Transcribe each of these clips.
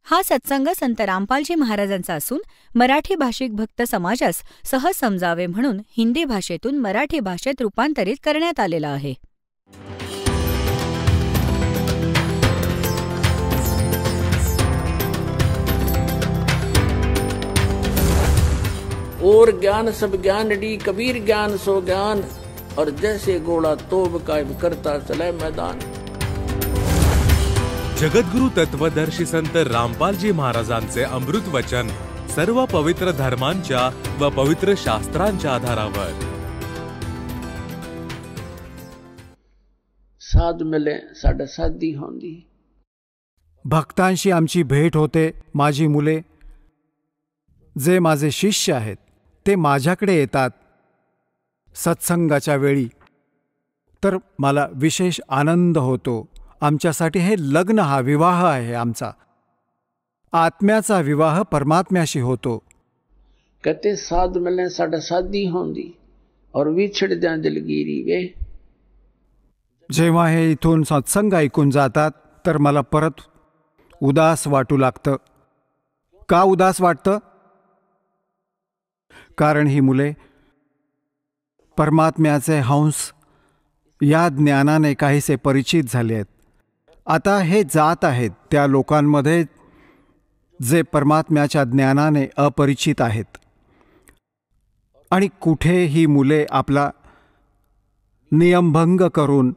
हा सत्संग संत रामपालजी महाराजांचा असून मराठी भाषिक भक्त समाजास सहज समजावे म्हणून हिंदी भाषेतून मराठी भाषेत रूपांतरित करण्यात आलेला आहे. और ज्ञान सब ज्ञान डी कबीर ज्ञान सो ज्ञान और जैसे घोड़ा तोब कायम करता चले मैदान. जगद्गुरु तत्वदर्शी संत रामपालजी महाराजांचे अमृत वचन सर्व पवित्र धर्मांच्या व पवित्र शास्त्रांच्या आधारावर. साध मिले साडे साधी होंदी. भक्तांशी आमची भेट होते. माझी मुले जे माझे शिष्य आहेत ते माझ्याकडे येतात सत्संगाच्या वेळी, तर मला विशेष आनंद होतो. आमच्यासाठी हे लग्न, हा विवाह आहे आमचा. आत्म्याचा विवाह परमात्म्याशी होतो. कहते साध मिले साडे साधी होंदी और विछड़ जाए दिलगिरी वे. जेव्हा हे इथून सत्संग ऐकून जातात तर मला परत उदास वाटू लागतं. का उदास वाटतं? कारण ही मुले परमात्म्याचे हंस या ज्ञानाने काहीसे परिचित झाले आहेत. आता हे जात आहेत त्या लोकांमध्ये जे परमात्म्याच्या ज्ञानाने अपरिचित आहेत. आणि कुठे ही मुले आपला नियमभंग करून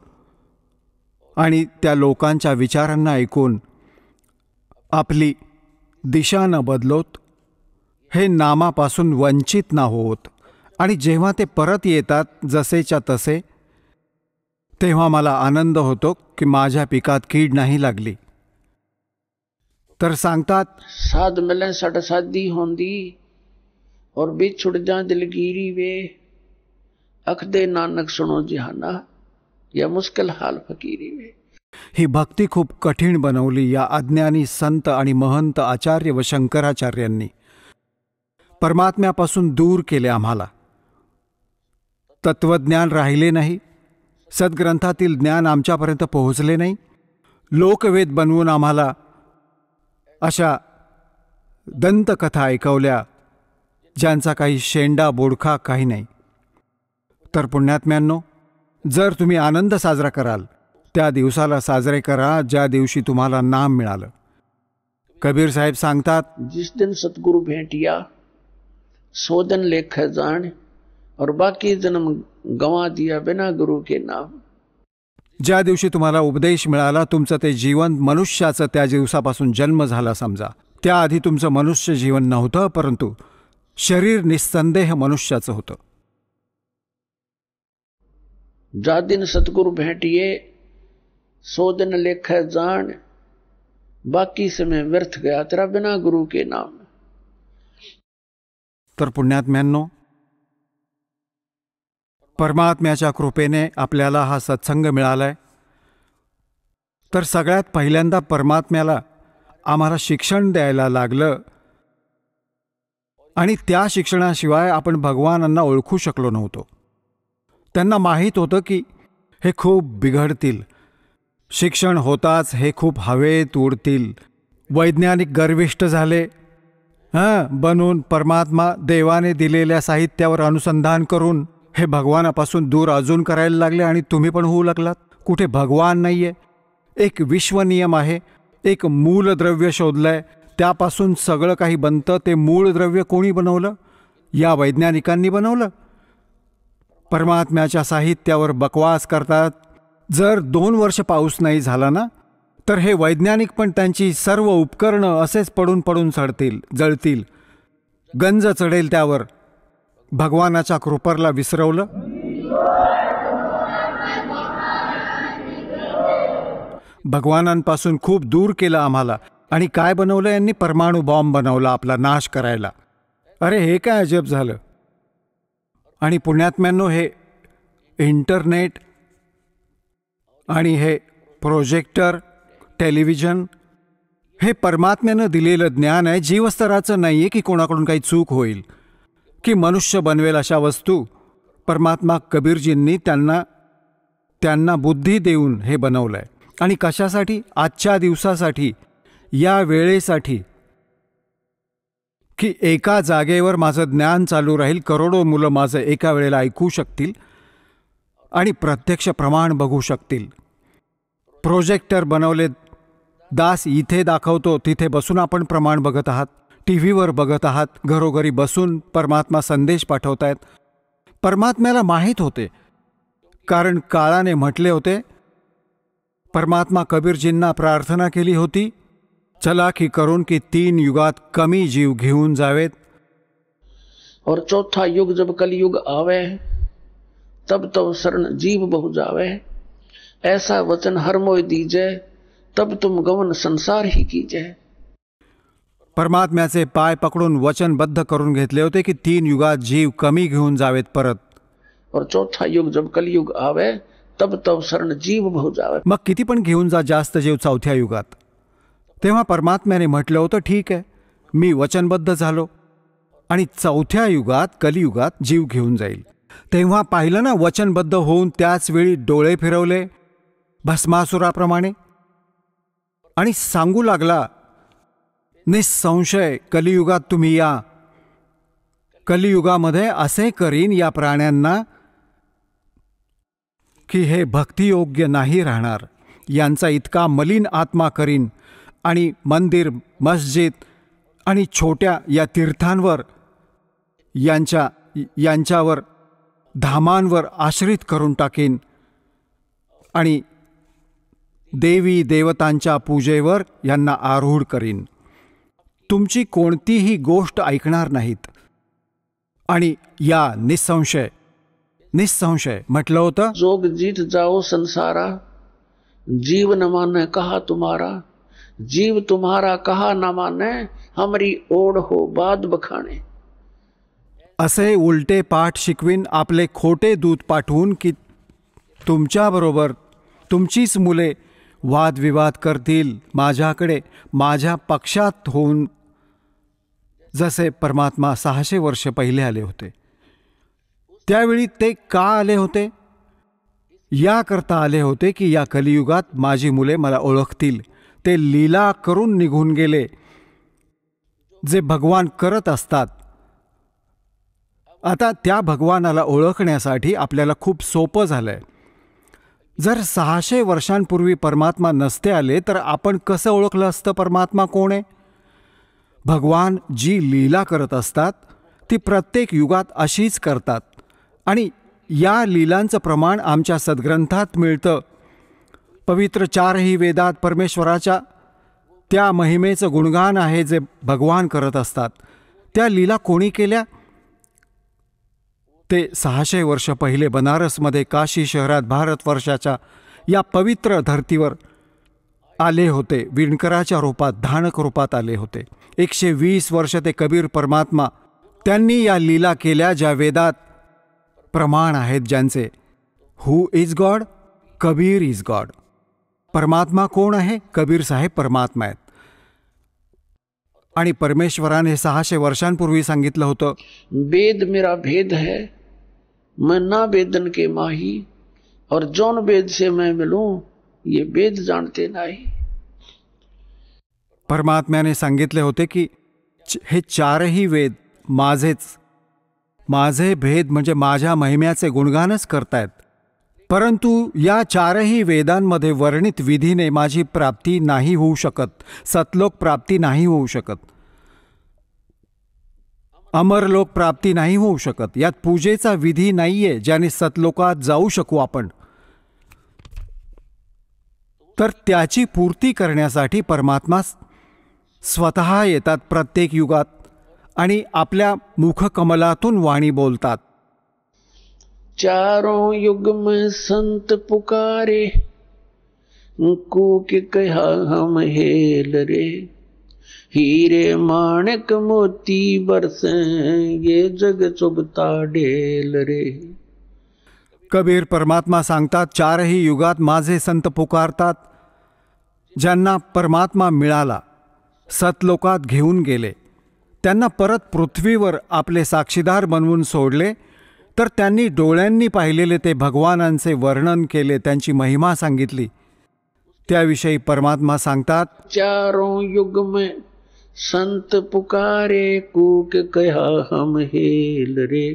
आणि त्या लोकांच्या विचारांना ऐकून आपली दिशा न बदलोत, हे नामापासून वंचित न होत, आणि जेव्हा ते परत येतात जसेच्या तसे, तेव्हा मला आनंद होतो की माझ्या पिकात कीड नाही लागली. तर सांगतात साध मिले साडे साधी होंदी और बिछुड़ जा दिलगिरी वे. अखदे नानक सुनो जहाना या मुश्किल हाल फकीरी वे. ही भक्ती खूप कठीण बनवली या अज्ञानी संत आणि महंत आचार्य व शंकराचार्यांनी. परमात्म्यापासून दूर केले आम्हाला. तत्वज्ञान राहिले नाही. सद्ग्रंथातील ज्ञान आमच्यापर्यंत पोहोचले नाही. लोकवेद बनवून आम्हाला अशा दंतकथा ऐकवल्या ज्यांचा काही शेंडा बोडखा काही नाही. तर पुण्यात्म्यांनो, जर तुम्ही आनंद साजरा कराल त्या दिवसाला साजरे करा ज्या दिवशी तुम्हाला नाम मिळालं. कबीर साहेब सांगतात, जिस दिन सतगुरु भेंटिया सो दिन लेख जान और बाकी जन्म गंवा दिया बिना गुरु के नाम. ज्या दिवशी तुम्हाला उपदेश मिळाला, तुमचं ते जीवन मनुष्याचं त्या दिवसापासून जन्म झाला समजा. त्याआधी तुमचं मनुष्य जीवन नव्हतं, परंतु शरीर निस्संदेह मनुष्याचं होतं. जा दिन सतगुरु भेंटिये सो दिन लेख जान बाकी समय व्यर्थ गया तेरा बिना गुरु के नाम. तर पुण्यात्म्यांनो, परमात्म्याच्या कृपेने आपल्याला हा सत्संग मिळालाय. तर सगळ्यात पहिल्यांदा परमात्म्याला आम्हाला शिक्षण द्यायला लागलं, आणि त्या शिक्षणाशिवाय आपण भगवानांना ओळखू शकलो नव्हतो. त्यांना माहीत होतं की हे खूप बिघडतील. शिक्षण होताच हे खूप हवेत उडतील. वैज्ञानिक गर्विष्ठ झाले. बनून परमात्मा देवाने दिलेल्या साहित्यावर अनुसंधान करून हे भगवानापासून दूर अजून करायला लागले, आणि तुम्ही पण होऊ लागलात. कुठे भगवान नाहीये. एक विश्वनियम आहे. एक मूलद्रव्य शोधलंय, त्यापासून सगळं काही बनतं. ते मूलद्रव्य कोणी बनवलं? या वैज्ञानिकांनी बनवलं. परमात्म्याच्या साहित्यावर बकवास करतात. जर 2 वर्ष पाऊस नाही झाला ना, तर हे वैज्ञानिक पण त्यांची सर्व उपकरणं असेच पडून पडून सडतील, जळतील. गंज चढेल त्यावर. भगवानाच्या कृपेला विसरवलं. भगवानांपासून खूप दूर केलं आम्हाला. आणि काय बनवलं यांनी? परमाणु बॉम्ब बनवला आपला नाश करायला. अरे हे काय अजब झालं. आणि पुण्यात्म्यांनो, हे इंटरनेट आणि हे प्रोजेक्टर, टेलिव्हिजन, हे परमात्म्यानं दिलेलं ज्ञान आहे. जीवस्तराचं नाही आहे की कोणाकडून काही चूक होईल, की मनुष्य बनवेल अशा वस्तू. परमात्मा कबीरजींनी त्यांना बुद्धी देऊन हे बनवलं आहे. आणि कशासाठी? आजच्या दिवसासाठी. या वेळेसाठी की एका जागेवर माझं ज्ञान चालू राहील, करोडो मुलं माझं एका वेळेला ऐकू शकतील आणि प्रत्यक्ष प्रमाण बघू शकतील. प्रोजेक्टर बनवले, दास इथे दाखवतो, तिथे बसून आपण प्रमाण बघत आहात, टीव्हीवर बघत आहात, घरोघरी बसून परमात्मा संदेश पाठवतायत. परमात्म्याला माहीत होते, कारण काळाने म्हटले होते. परमात्मा कबीरजींना प्रार्थना केली होती, चलाखी करून की 3 युगात कमी जीव घेऊन जावेत. और चौथा युग जब कलयुग आवे तब तो शरण जीव बहु जावे. ऐसा वचन हर मोय दीजे तब तुम गमन संसार ही कीजे. परमात्म्याचे पाय पकडून वचनबद्ध करून घेतले होते की 3 युगात जीव कमी घेऊन जावेत परत. और चौथा युग जब कलयुग आवे तब तो शरण जीव बहु जावे. मग किती पण घेऊन जा जास्त जीव चौथ्या युगात. तेव्हा परमात्म्याने म्हटलं होतं, ठीक आहे, मी वचनबद्ध झालो आणि चौथ्या युगात कलियुगात जीव घेऊन जाईल. तेव्हा पाहिलं ना, वचनबद्ध होऊन त्याच वेळी डोळे फिरवले भस्मासुराप्रमाणे आणि सांगू लागला, निसंशय कलियुगात तुम्ही या. कलियुगामध्ये असे करीन या प्राण्यांना की हे भक्तियोग्य नाही राहणार, यांचा इतका मलिन आत्मा करीन आणि मंदिर, मस्जिद आणि छोट्या या तीर्थांवर, यांच्यावर धामांवर आश्रित करून टाकीन आणि देवी देवतांच्या पूजेवर यांना आरूढ करीन. तुमची कोणतीही गोष्ट ऐकणार नाहीत. आणि या निसंशय म्हटलं होतं, जोग जीत जाओ संसारा, जीव न माने कहा तुम्हारा. जीव तुम्हारा कहा न माने, हमरी ओढ हो बाद बखाणे. असे उलटे पाठ शिकवीन, आपले खोटे दूत पाठवून की तुमच्याबरोबर तुमचीच मुले वादविवाद करतील माझ्याकडे, माझ्या पक्षात होऊन. जसे परमात्मा 600 वर्ष पहिले आले होते, त्यावेळी ते का आले होते? याकरता आले होते की या कलियुगात माझी मुले मला ओळखतील. ते लीला करून निघून गेले जे भगवान करत असतात. आता त्या भगवानाला ओळखण्यासाठी आपल्याला खूप सोपं झालंय. जर 600 वर्षांपूर्वी परमात्मा नसते आले तर आपण कसं ओळखलं असतं परमात्मा कोण आहे? भगवान जी लीला करत असतात ती प्रत्येक युगात अशीच करतात आणि या लीलांचं प्रमाण आमच्या सद्ग्रंथात मिळतं. पवित्र 4ही वेदात परमेश्वराच्या त्या महिमेचं गुणगान आहे जे भगवान करत असतात. त्या लीला कोणी केल्या? ते 600 वर्ष पहिले बनारसमध्ये काशी शहरात भारतवर्षाच्या या पवित्र धर्तीवर आले होते. विणकराच्या रूपात, धानक रूपात आले होते. 120 वर्ष ते कबीर परमात्मा त्यांनी या लीला केल्या ज्या वेदात प्रमाण आहेत ज्यांचे. Who is God? Kabir is God. परमात्मा कोण आहे? कबीर साहेब परमात्मा आहेत. आणि परमेश्वराने 600 वर्षांपूर्वी सांगितलं होतं, वेद मेरा भेद है, मैं ना वेदन के माही, और जौन वेद से मैं मिलूं ये वेद जानते नाही. परमात्म्याने सांगितले होते की हे 4ही वेद माझे भेद म्हणजे माझ्या महिम्याचे गुणगानच करतायत. परंतु या 4ही वेदांमध्ये वर्णित विधीने माझी प्राप्ती नाही होऊ शकत. सतलोक प्राप्ती नाही होऊ शकत. अमरलोक प्राप्ती नाही होऊ शकत. यात पूजेचा विधी नाहीये ज्याने सतलोकात जाऊ शकू आपण. तर त्याची पूर्ती करण्यासाठी परमात्मा स्वतः येतात प्रत्येक युगात आणि आपल्या मुखकमलातून वाणी बोलतात. चारों युग में संत पुकारे, को के कहा हम हेल रे. हीरे माणिक मोती बरसे, ये जग चुभता ढेल रे. कबीर परमात्मा सांगतात, 4ही युगात माझे संत पुकारतात. ज्यांना परमात्मा मिळाला, सतलोकात घेऊन गेले, त्यांना परत पृथ्वीवर आपले साक्षीदार बनवून सोडले. तर त्यांनी डोळ्यांनी पाहिलेले ते भगवानांचे वर्णन केले, त्यांची महिमा सांगितली. त्याविषयी परमात्मा सांगतात, चारों युग में संत पुकारे, कूक कहा हम हेल रे,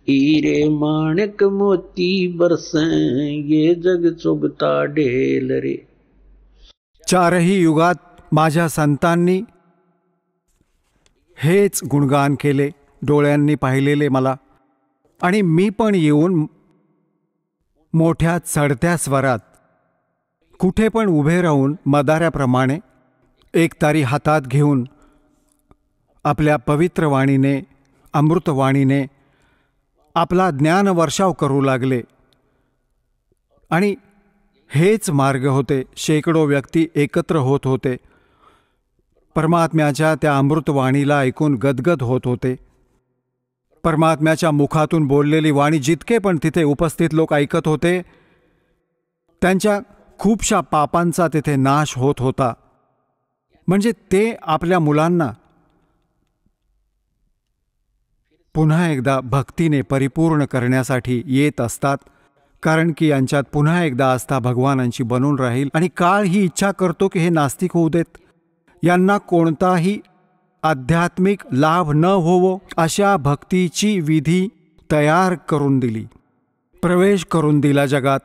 हीरे माणिक मोती बरसें, ये जग चुभता ढेल रे. चारही युगात माझ्या संतांनी हेच गुणगान केले, डोळ्यांनी पाहिलेले मला. आणि मी पण येऊन मोठ्या चढत्या स्वरात कुठे पण उभे राहून मदाऱ्याप्रमाणे एक तारी हातात घेऊन आपल्या पवित्र वाणीने, अमृतवाणीने आपला ज्ञान वर्षाव करू लागले. आणि हेच मार्ग होते. शेकडो व्यक्ती एकत्र होत होते, परमात्म्याच्या त्या अमृतवाणीला ऐकून गदगद होत होते. परमात्म्याच्या मुखातून बोललेली वाणी जितके पण तिथे उपस्थित लोक ऐकत होते, त्यांच्या खूपशा पापांचा तिथे नाश होत होता. म्हणजे ते आपल्या मुलांना पुन्हा एकदा भक्तीने परिपूर्ण करण्यासाठी येत असतात, कारण की यांच्यात पुन्हा एकदा आस्था भगवानांची बनून राहील. आणि काळ ही इच्छा करतो की हे नास्तिक होऊ देत, यांना कोणताही आध्यात्मिक लाभ न होवो अशा भक्तीची विधी तयार करून दिली, प्रवेश करून दिला जगात.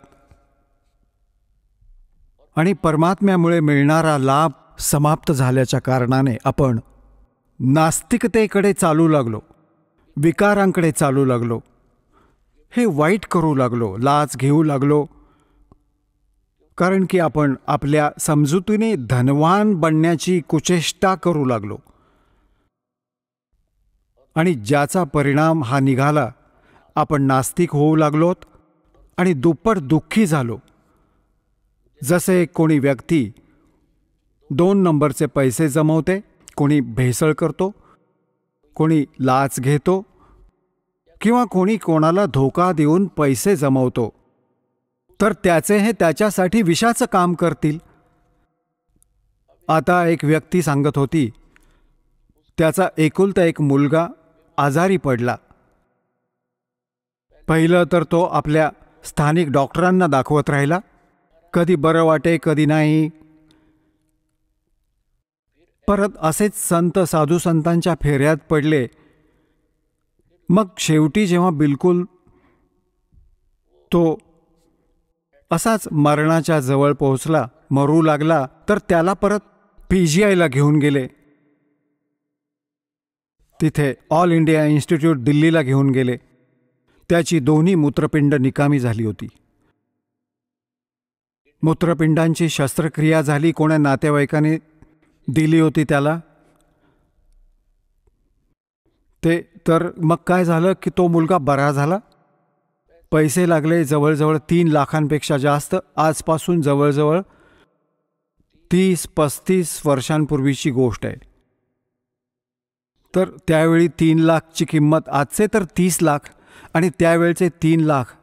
आणि परमात्म्यामुळे मिळणारा लाभ समाप्त झाल्याच्या कारणाने आपण नास्तिकतेकडे चालू लागलो, विकारांकडे चालू लागलो, हे वाईट करू लागलो, लाच घेऊ लागलो. कारण की आपण आपल्या समजुतीने धनवान बनण्याची कुचेष्टा करू लागलो. आणि ज्याचा परिणाम हा निघाला, आपण नास्तिक होऊ लागलोत आणि दुप्पट दुःखी झालो. जसे कोणी व्यक्ती 2 नंबरचे पैसे जमवते, कोणी भेसळ करतो, कोणी लाच घेतो, किंवा कोणी कोणाला धोका देऊन पैसे जमवतो, तर त्याचे हे त्याच्यासाठी विषाचं काम करतील. आता एक व्यक्ती सांगत होती, त्याचा एकुलता एक मुलगा आजारी पडला. पहिलं तर तो आपल्या स्थानिक डॉक्टरांना दाखवत राहिला, कधी बरं वाटे कधी नाही. परत असेच संत साधू संतांच्या फेऱ्यात पडले. मग शेवटी जेव्हा बिलकुल तो असाच मरणाच्या जवळ पोहोचला, मरू लागला, तर त्याला परत PGIला घेऊन गेले. तिथे ऑल इंडिया इन्स्टिट्यूट दिल्लीला घेऊन गेले. त्याची दोन्ही मूत्रपिंड निकामी झाली होती. मूत्रपिंडांची शस्त्रक्रिया झाली, कोण्या नातेवाईकाने दिली होती त्याला. ते तर मग काय झालं की तो मुलगा बरा झाला. पैसे लागले जवळजवळ 3 लाखांपेक्षा जास्त. आजपासून जवळजवळ 30-35 वर्षांपूर्वीची गोष्ट आहे. तर त्यावेळी 3 लाखची किंमत, आजचे तर 30 लाख, आणि त्यावेळचे 3 लाख,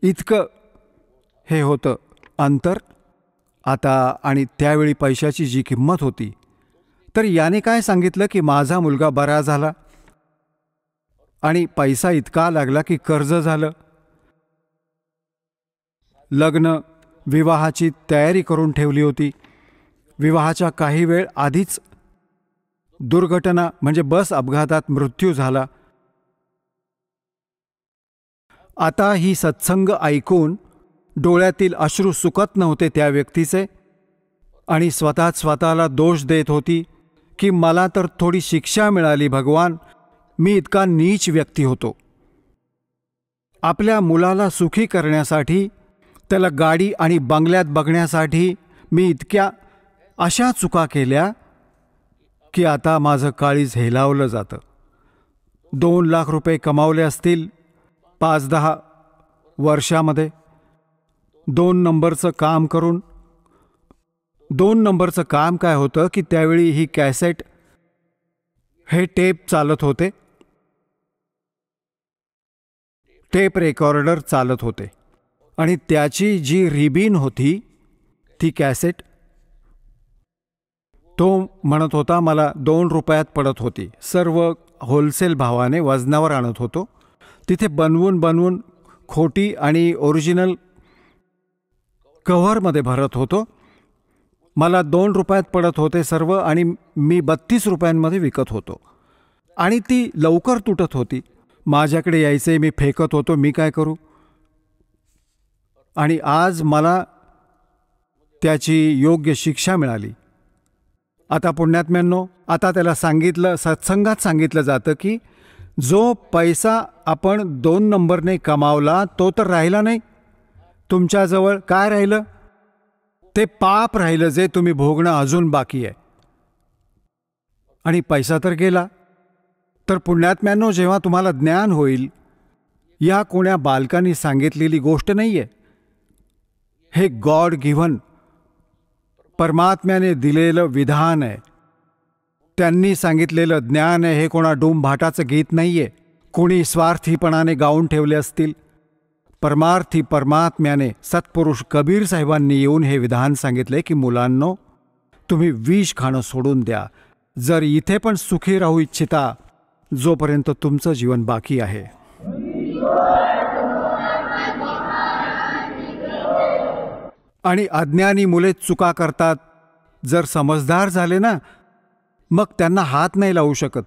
इतकं हे होतं अंतर आता. आणि त्यावेळी पैशाची जी किंमत होती, तर याने काय सांगितलं की माझा मुलगा बरा झाला आणि पैसा इतका लागला की कर्ज झालं. लग्न विवाहाची तयारी करून ठेवली होती. विवाहाच्या काही वेळ आधीच दुर्घटना म्हणजे बस अपघातात मृत्यू झाला. आता ही सत्संग ऐकून डोळ्यातील अश्रू सुकत नव्हते त्या व्यक्तीचे, आणि स्वतःला दोष देत होती की मला तर थोडी शिक्षा मिळाली भगवान, मी इतका नीच व्यक्ती होतो. आपल्या मुलाला सुखी करण्यासाठी, त्याला गाडी आणि बंगल्यात बघण्यासाठी मी इतक्या अशा चुका केल्या की आता माझं काळीज हेलावलं जातं. 2 लाख रुपये कमावले असतील 5-10 वर्षामध्ये, 2 नंबरचं काम करून. 2 नंबरचं काम काय होतं की त्यावेळी ही कॅसेट, हे टेप चालत होते, टेप रेकॉर्डर चालत होते, आणि त्याची जी रिबीन होती ती कॅसेट, तो म्हणत होता मला 2 रुपयात पडत होती. सर्व होलसेल भावाने वजनावर आणत होतो. तिथे बनवून खोटी आणि ओरिजिनल कव्हरमध्ये भरत होतो. मला 2 रुपयात पडत होते सर्व आणि मी 32 रुपयांमध्ये विकत होतो. आणि ती लवकर तुटत होती. माझ्याकडे यायचे, मी फेकत होतो. मी काय करू? आणि आज मला त्याची योग्य शिक्षा मिळाली. आता पुण्यात्म्यांनो, आता त्याला सांगितलं, सत्संगात सांगितलं जातं की जो पैसा आपण 2 नंबरने कमावला तो तर राहिला नाही. तुमच्याजवळ काय राहिलं? ते पाप राहिलं जे तुम्ही भोगणं अजून बाकी आहे. आणि पैसा तर गेला. तर पुण्यात्म्यांनो, जेव्हा तुम्हाला ज्ञान होईल, या कोण्या बालकांनी सांगितलेली गोष्ट नाही आहे. हे गॉड गिव्हन, परमात्म्याने दिलेलं विधान आहे. त्यांनी सांगितलेलं ज्ञान आहे. हे कोणा डूमभाटाचं गीत नाही आहे. कोणी स्वार्थीपणाने गाऊन ठेवले असतील. परमार्थी परमात्म्याने सत्पुरुष कबीर साहेबांनी येऊन हे विधान सांगितले की मुलांनो, तुम्ही विष खाणं सोडून द्या जर इथे पण सुखी राहू इच्छिता जोपर्यंत तुमचं जीवन बाकी आहे. आणि अज्ञानी मुले चुका करतात. जर समजदार झाले ना, मग त्यांना हात नाही लावू शकत.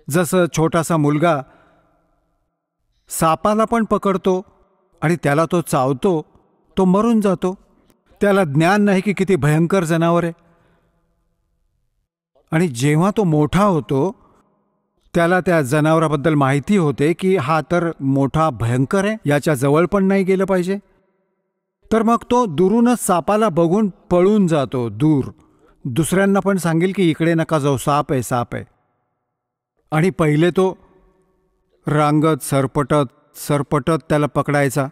जसं छोटासा मुलगा सापाला पण पकडतो आणि त्याला तो चावतो, तो मरून जातो. त्याला ज्ञान नाही की किती भयंकर जनावर आहे. आणि जेव्हा तो मोठा होतो, त्याला त्या जनावराबद्दल माहिती होते की हा तर मोठा भयंकर आहे, याच्या जवळ पण नाही गेलं पाहिजे. तर मग तो दुरूनच सापाला बघून पळून जातो दूर. दुसऱ्यांना पण सांगेल की इकडे नका जाऊ, साप आहे, साप आहे. आणि पहिले तो रांगत सरपटत त्याला पकडायचा,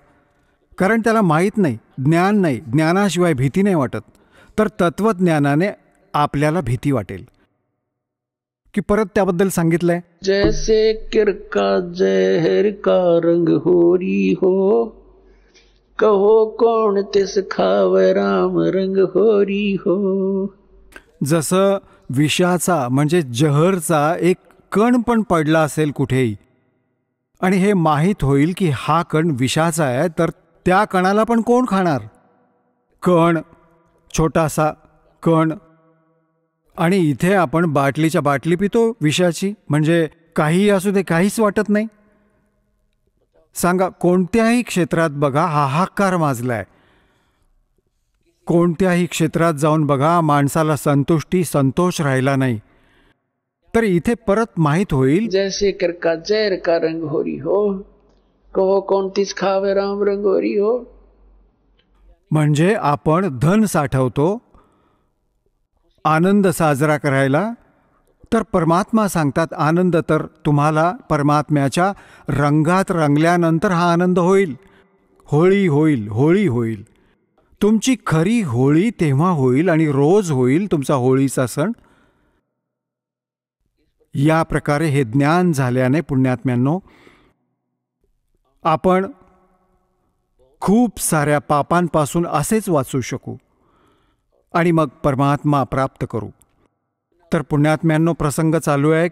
कारण त्याला माहीत नाही, ज्ञान नाही. ज्ञानाशिवाय भीती नाही वाटत. तर तत्वज्ञानाने आपल्याला भीती वाटेल. की परत त्याबद्दल सांगितलंय, जैसे किरका जहर का रंग होरी हो, कहो कोण तिस खावे राम रंग होरी हो. जसं विषाचा म्हणजे जहरचा एक कण पण पडला असेल कुठेही आणि हे माहीत होईल की हा कण विषाचा आहे, तर त्या कणाला पण कोण खाणार? कण, छोटासा कण. आणि इथे आपण बाटलीच्या बाटली पितो विषाची, म्हणजे काहीही असू दे, काहीच वाटत नाही. सांगा, कोणत्याही क्षेत्रात बघा हाहाकार माजलाय. कोणत्याही क्षेत्रात जाऊन बघा, माणसाला संतोष राहिला नाही. तर इथे परत माहीत होईल, जैसे किरका जहर का रंग होरी हो, कहो कोण तिस खावे राम रंग होरी हो. म्हणजे आपण धन साठवतो आनंद साजरा करायला, तर परमात्मा सांगतात आनंद तर तुम्हाला परमात्म्याच्या रंगात रंगल्यानंतर हा आनंद होईल. होळी होईल, होळी होईल. तुमची खरी होळी तेव्हा होईल आणि रोज होईल तुमचा होळीचा सण. या प्रकारे हे ज्ञान झाल्याने पुण्यात्म्यांनो, आपण खूप साऱ्या पापांपासून असेच वाचू शकू आणि मग परमात्मा प्राप्त करू. तर पुण्यात्म्यांनो, प्रसंग चालू आहे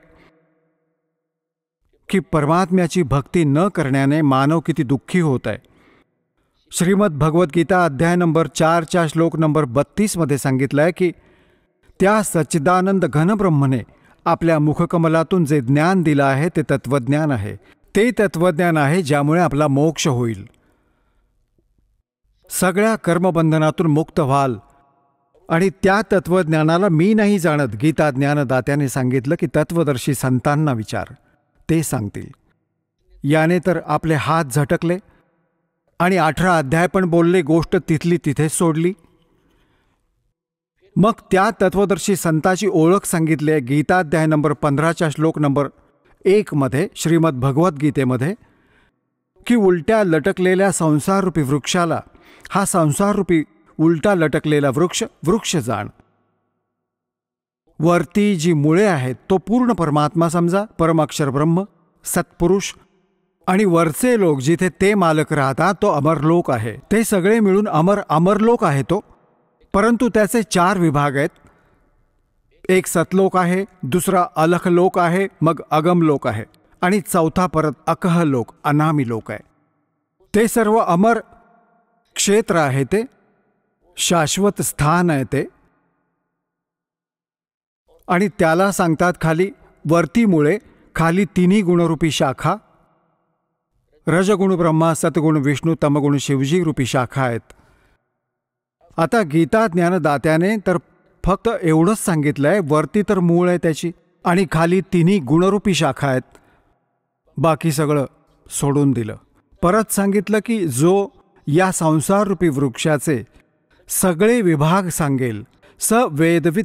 की परमात्म्याची भक्ती न करण्याने मानव किती दुःखी होत आहे. श्रीमद भगवद्गीता अध्याय नंबर 4 श्लोक नंबर 32 मध्ये सांगितलं आहे की त्या सच्चिदानंद घनब्रह्मने आपल्या मुखकमलातून जे ज्ञान दिलं आहे ते तत्वज्ञान आहे. ते तत्वज्ञान आहे ज्यामुळे आपला मोक्ष होईल. सगळ्या कर्मबंधनातून मुक्त व्हाल. आणि त्या तत्वज्ञानाला मी नाही जाणत. गीता ज्ञानदात्याने सांगितलं की तत्वदर्शी संतांना विचार, ते सांगतील. याने तर आपले हात झटकले आणि 18 अध्याय पण बोलले, गोष्ट तिथली तिथेच सोडली. मग त्या तत्वदर्शी संताची ओळख सांगितली आहे गीताध्याय नंबर 15 श्लोक नंबर 1 मध्ये श्रीमद भगवद्गीतेमध्ये, की उलट्या लटकलेल्या संसाररूपी वृक्षाला हा संसाररूपी उलटा लटकलेला वृक्ष जाण. वरती जी मुळे आहेत तो पूर्ण परमात्मा समजा, परमाक्षर ब्रह्म, सत्पुरुष. आणि वरचे लोक जिथे ते मालक राहतात तो अमरलोक आहे. ते सगळे मिळून अमरलोक आहे तो. परंतु त्याचे 4 विभाग आहेत. एक सतलोक आहे, दुसरा अलखलोक आहे, मग अगमलोक आहे, आणि चौथा परत अकहलोक, अनामी लोक आहे. ते सर्व अमर क्षेत्र आहे ते. शाश्वत स्थान आहे ते, आणि त्याला सांगतात खाली वरती मुळे, खाली तिन्ही गुणरूपी शाखा, रजगुण ब्रह्मा, सतगुण विष्णू, तमगुण शिवजी रूपी शाखा आहेत. आता गीता ज्ञानदात्याने तर फक्त एवढंच सांगितलंय, वरती तर मूळ आहे त्याची आणि खाली तिन्ही गुणरूपी शाखा आहेत. बाकी सगळं सोडून दिलं. परत सांगितलं की जो या संसाररूपी वृक्षाचे सगळे विभाग सांगेल, स वेदवित,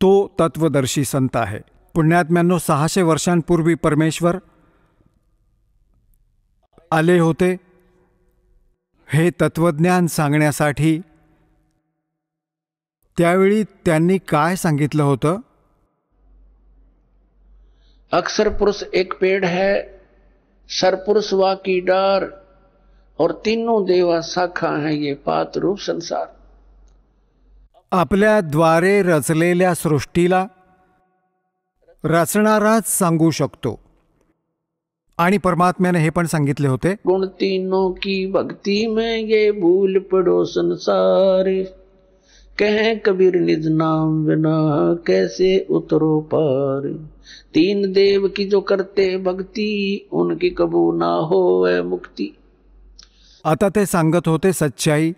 तो तत्वदर्शी संत आहे. पुण्यात्म्यांनो, 600 वर्षांपूर्वी परमेश्वर आले होते हे तत्वज्ञान सांगण्यासाठी. त्यावेळी त्यांनी काय सांगितलं होतं? अक्षर पुरुष एक पेड़ है, सरपुरुष वा की डार, और तीनों देवा शाखा है ये पात रूप संसार. आपल्या द्वारे रचलेल्या सृष्टीला रचणाराच सांगू शकतो. आणि परमात्म्याने हे पण सांगितले होते, गुण तीनों की भक्ति में ये भूल पड़ो संसार, कहें कबीर निज नाम बिना कैसे उतरो पार. तीन देव की जो करते भक्ति, उनकी कबू ना होवे मुक्ती. आता ते सांगत होते सच्चाई,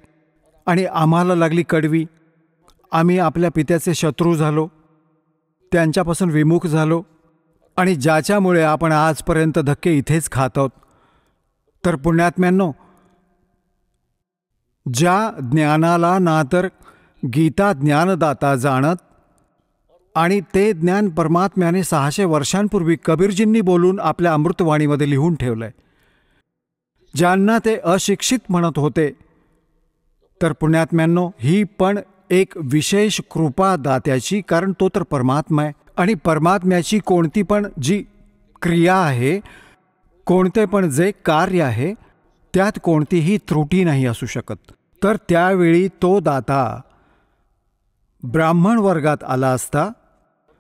आणि आम्हाला लागली कडवी. आम्ही आपल्या पित्याचे शत्रू झालो, त्यांच्यापासून विमुख झालो, आणि ज्याच्यामुळे आपण आजपर्यंत धक्के इथेच खात आहोत. तर पुण्यात्म्यांनो, ज्या ज्ञानाला ना तर गीता ज्ञानदाता जाणत, आणि ते ज्ञान परमात्म्याने 600 वर्षांपूर्वी कबीरजींनी बोलून आपल्या अमृतवाणीमध्ये लिहून ठेवलंय, ज्यांना ते अशिक्षित म्हणत होते, तर पुण्यात्म्यांनो, ही पण एक विशेष कृपा दात्याची, कारण तो तर परमात्मा आहे. आणि परमात्म्याची कोणती पण जी क्रिया आहे, कोणते पण जे कार्य आहे, त्यात कोणतीही त्रुटी नाही असू शकत. तर त्यावेळी तो दाता ब्राह्मण वर्गात आला असता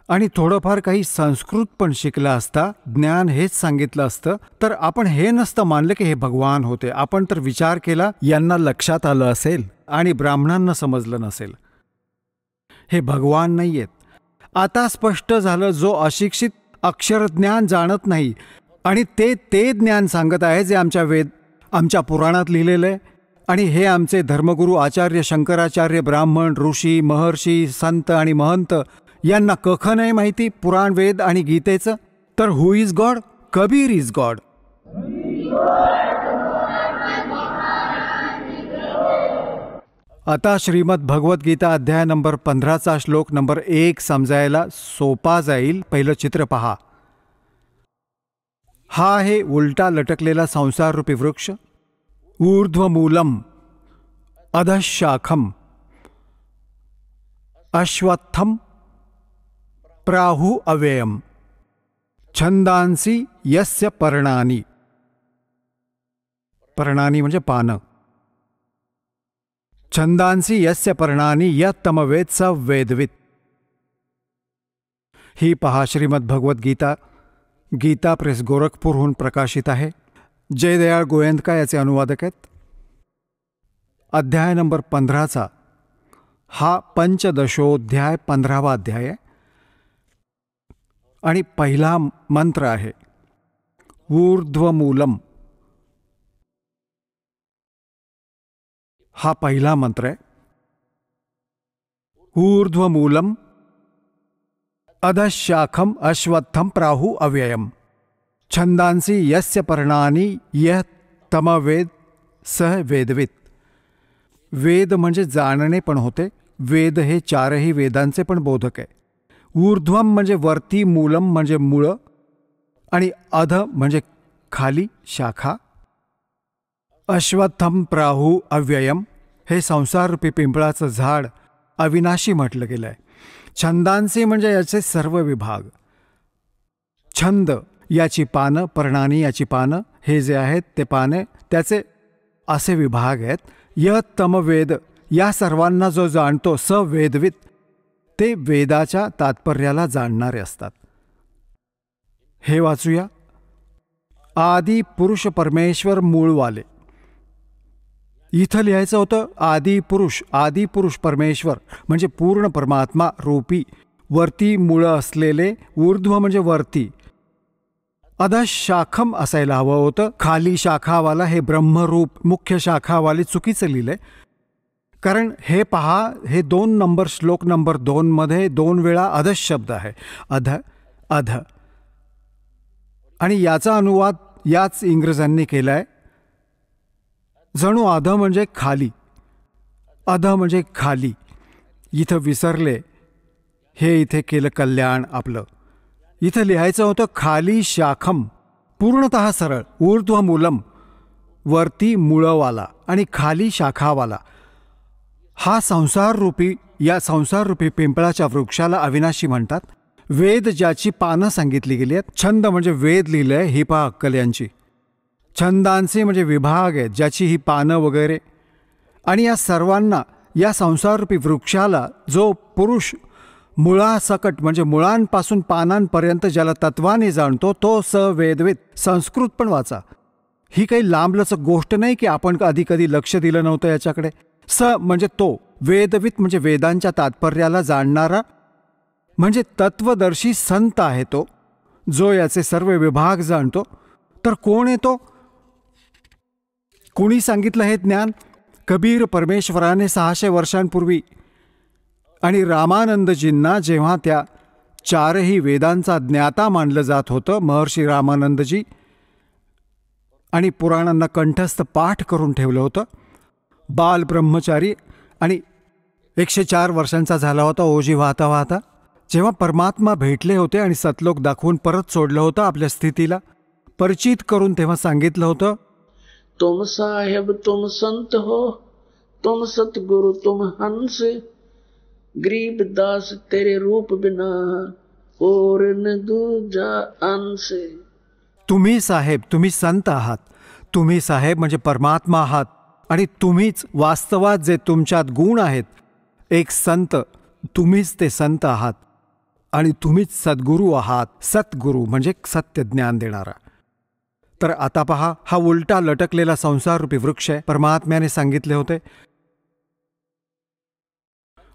आणि थोडंफार काही संस्कृत पण शिकला असता, ज्ञान हेच सांगितलं असतं, तर आपण हे नसतं मानलं की हे भगवान होते. आपण तर विचार केला यांना लक्षात आलं असेल आणि ब्राह्मणांना समजलं नसेल, हे भगवान नाही आहेत. आता स्पष्ट झालं, जो अशिक्षित अक्षरज्ञान जाणत नाही आणि ते ज्ञान सांगत आहे जे आमच्या पुराणात लिहिलेलं आहे. आणि हे आमचे धर्मगुरू आचार्य शंकराचार्य, ब्राह्मण, ऋषी, महर्षी, संत आणि महंत यांना कख नाही माहिती पुराण, वेद आणि गीतेचं. तर who is God? Kabir is God. आता श्रीमद भगवद्गीता अध्याय नंबर 15चा श्लोक नंबर 1 समजायला सोपा जाईल. पहिलं चित्र पहा. हा आहे उलटा लटकलेला संसाररूपी वृक्ष. ऊर्ध्वमूलम अधशाखम अश्वत्थम प्राहु अव्ययम छंदांसी यस्य पर्णानी. पर्णानी म्हणजे पानं. छंदांसी यस्य पर्णानी यत्तमवेद स वेदवित. ही पहा श्रीमद भगवद्गीता, गीता प्रेस गोरखपूरहून प्रकाशित आहे. जयदयाळ गोयंदका याचे अनुवादक आहेत. अध्याय नंबर 15चा हा पंचदशोध्याय 15वा अध्याय आहे आणि पहिला मंत्र आहे ऊर्ध्वमूलम. हा पहिला मंत्र आहे. ऊर्ध्वमूलम अधशाखम अश्वत्थम प्राहु अव्ययम छंदांसी यस्य पर्णानी यः तमवेद सह वेदवित. वेद म्हणजे जाणणे पण होते. वेद हे 4ही वेदांचे पण बोधक आहे. ऊर्ध्वम म्हणजे वरती, मूलम म्हणजे मूळ, आणि अध म्हणजे खाली, शाखा. अश्वत्थम प्राहु अव्ययम हे संसाररूपी पिंपळाचं झाड अविनाशी म्हटलं गेलं आहे. छंदांचे म्हणजे याचे सर्व विभाग. छंद याची पानं, पर्णानी याची पानं, हे जे आहेत ते पाने, त्याचे असे विभाग आहेत. य तमवेद या सर्वांना जो जाणतो, स वेदवित, ते वेदाच्या तात्पर्याला जाणणारे असतात. हे वाचूया. आदि पुरुष परमेश्वर मूळवाले इथं लिहायचं होतं आदी पुरुष परमेश्वर म्हणजे पूर्ण परमात्मा रूपी वरती मुळं असलेले, ऊर्ध्व म्हणजे वरती, अधः शाखम असायला हवं होतं. खाली शाखावाला हे ब्रह्मरूप मुख्य शाखावाले चुकीचं लिहिलंय. कारण हे पहा, हे 2 नंबर श्लोक नंबर 2 मध्ये 2 वेळा अध शब्द आहे. अध आणि याचा अनुवाद याच इंग्रजांनी केलाय. जणू अध म्हणजे खाली, अध म्हणजे खाली. इथं विसरले, हे इथे केलं कल्याण आपलं. इथं लिहायचं होतं खाली शाखम, पूर्णतः सरळ, ऊर्ध्व मूलम वरती मुळवाला आणि खाली शाखावाला. हा या संसाररूपी पिंपळाच्या वृक्षाला अविनाशी म्हणतात. वेद ज्याची पानं सांगितली गेली आहेत, छंद म्हणजे वेद लिहिलंय ही पहा अक्कल यांची. छंदांचे म्हणजे विभाग आहेत ज्याची ही पानं वगैरे. आणि या सर्वांना, या संसाररूपी वृक्षाला जो पुरुष मुळासकट म्हणजे मुळांपासून पानांपर्यंत ज्याला तत्वाने जाणतो तो वेदवित. संस्कृत पण वाचा. ही काही लांबलचक गोष्ट नाही की आपण कधी लक्ष दिलं नव्हतं याच्याकडे. म्हणजे तो वेदवित म्हणजे वेदांच्या तात्पर्याला जाणणारा म्हणजे तत्वदर्शी संत आहे तो, जो याचे सर्व विभाग जाणतो. तर कोण आहे तो? कुणी सांगितलं हे ज्ञान? कबीर परमेश्वराने 600 वर्षांपूर्वी आणि रामानंदजींना जेव्हा त्या 4ही वेदांचा ज्ञाता मानलं जात होतं, महर्षी रामानंदजी, आणि पुराणांना कंठस्थ पाठ करून ठेवलं होतं. बाल ब्रह्मचारी आणि 104 वर्षांचा झाला होता ओझी वाहता वाहता. जेव्हा परमात्मा भेटले होते आणि सतलोक दाखवून परत सोडलं होतं आपल्या स्थितीला परिचित करून, तेव्हा सांगितलं होतं, तुम साहेब तुम संत हो, तुम सतगुरु तुम हंस, गरीब दास तेरे रूप बिना और न दूजा अंश. तुम्ही साहेब, तुम्ही संत आहात. तुम्ही साहेब म्हणजे परमात्मा आहात आणि तुम्हीच वास्तवात जे तुमच्यात गुण आहेत, एक संत, तुम्हीच ते संत आहात आणि तुम्हीच सद्गुरू आहात. सतगुरू म्हणजे सत्य ज्ञान देणारा. तर आता पहा, हा उलटा लटकलेला संसाररूपी वृक्ष आहे. परमात्म्याने सांगितले होते,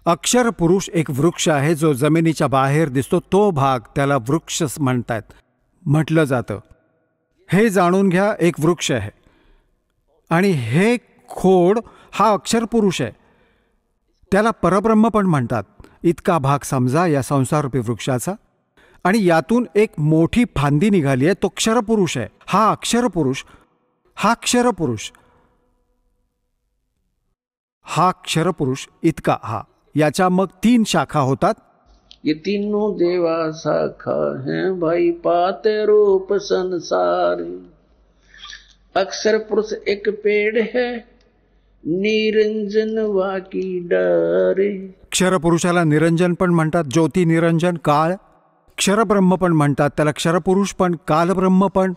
अक्षर पुरुष एक वृक्ष आहे जो जमिनीच्या बाहेर दिसतो, तो भाग त्याला वृक्ष म्हणतात, म्हटलं जातं. हे जाणून घ्या, एक वृक्ष आहे आणि हे खोड हा अक्षर पुरुष आहे, त्याला परब्रह्म पण म्हणतात. इतका भाग समजा या संसाररूपी वृक्षाचा. आणि यातून एक मोठी फांदी निघाली आहे, तो क्षरपुरुष आहे. हा अक्षरपुरुष, हा क्षरपुरुष, हा क्षरपुरुष इतका हा. याच्या मग 3 शाखा होतात. ये तीनों देवा शाखा हैं भाई, पाते रूप संसार. अक्षर पुरुष एक पेड़ है, निरंजन वाकी डारे. क्षरपुरुषाला निरंजन पण म्हणतात, ज्योती निरंजन काळ. क्षरब्रह्म पण म्हणतात त्याला, क्षरपुरुष पण, कालब्रह्म पण.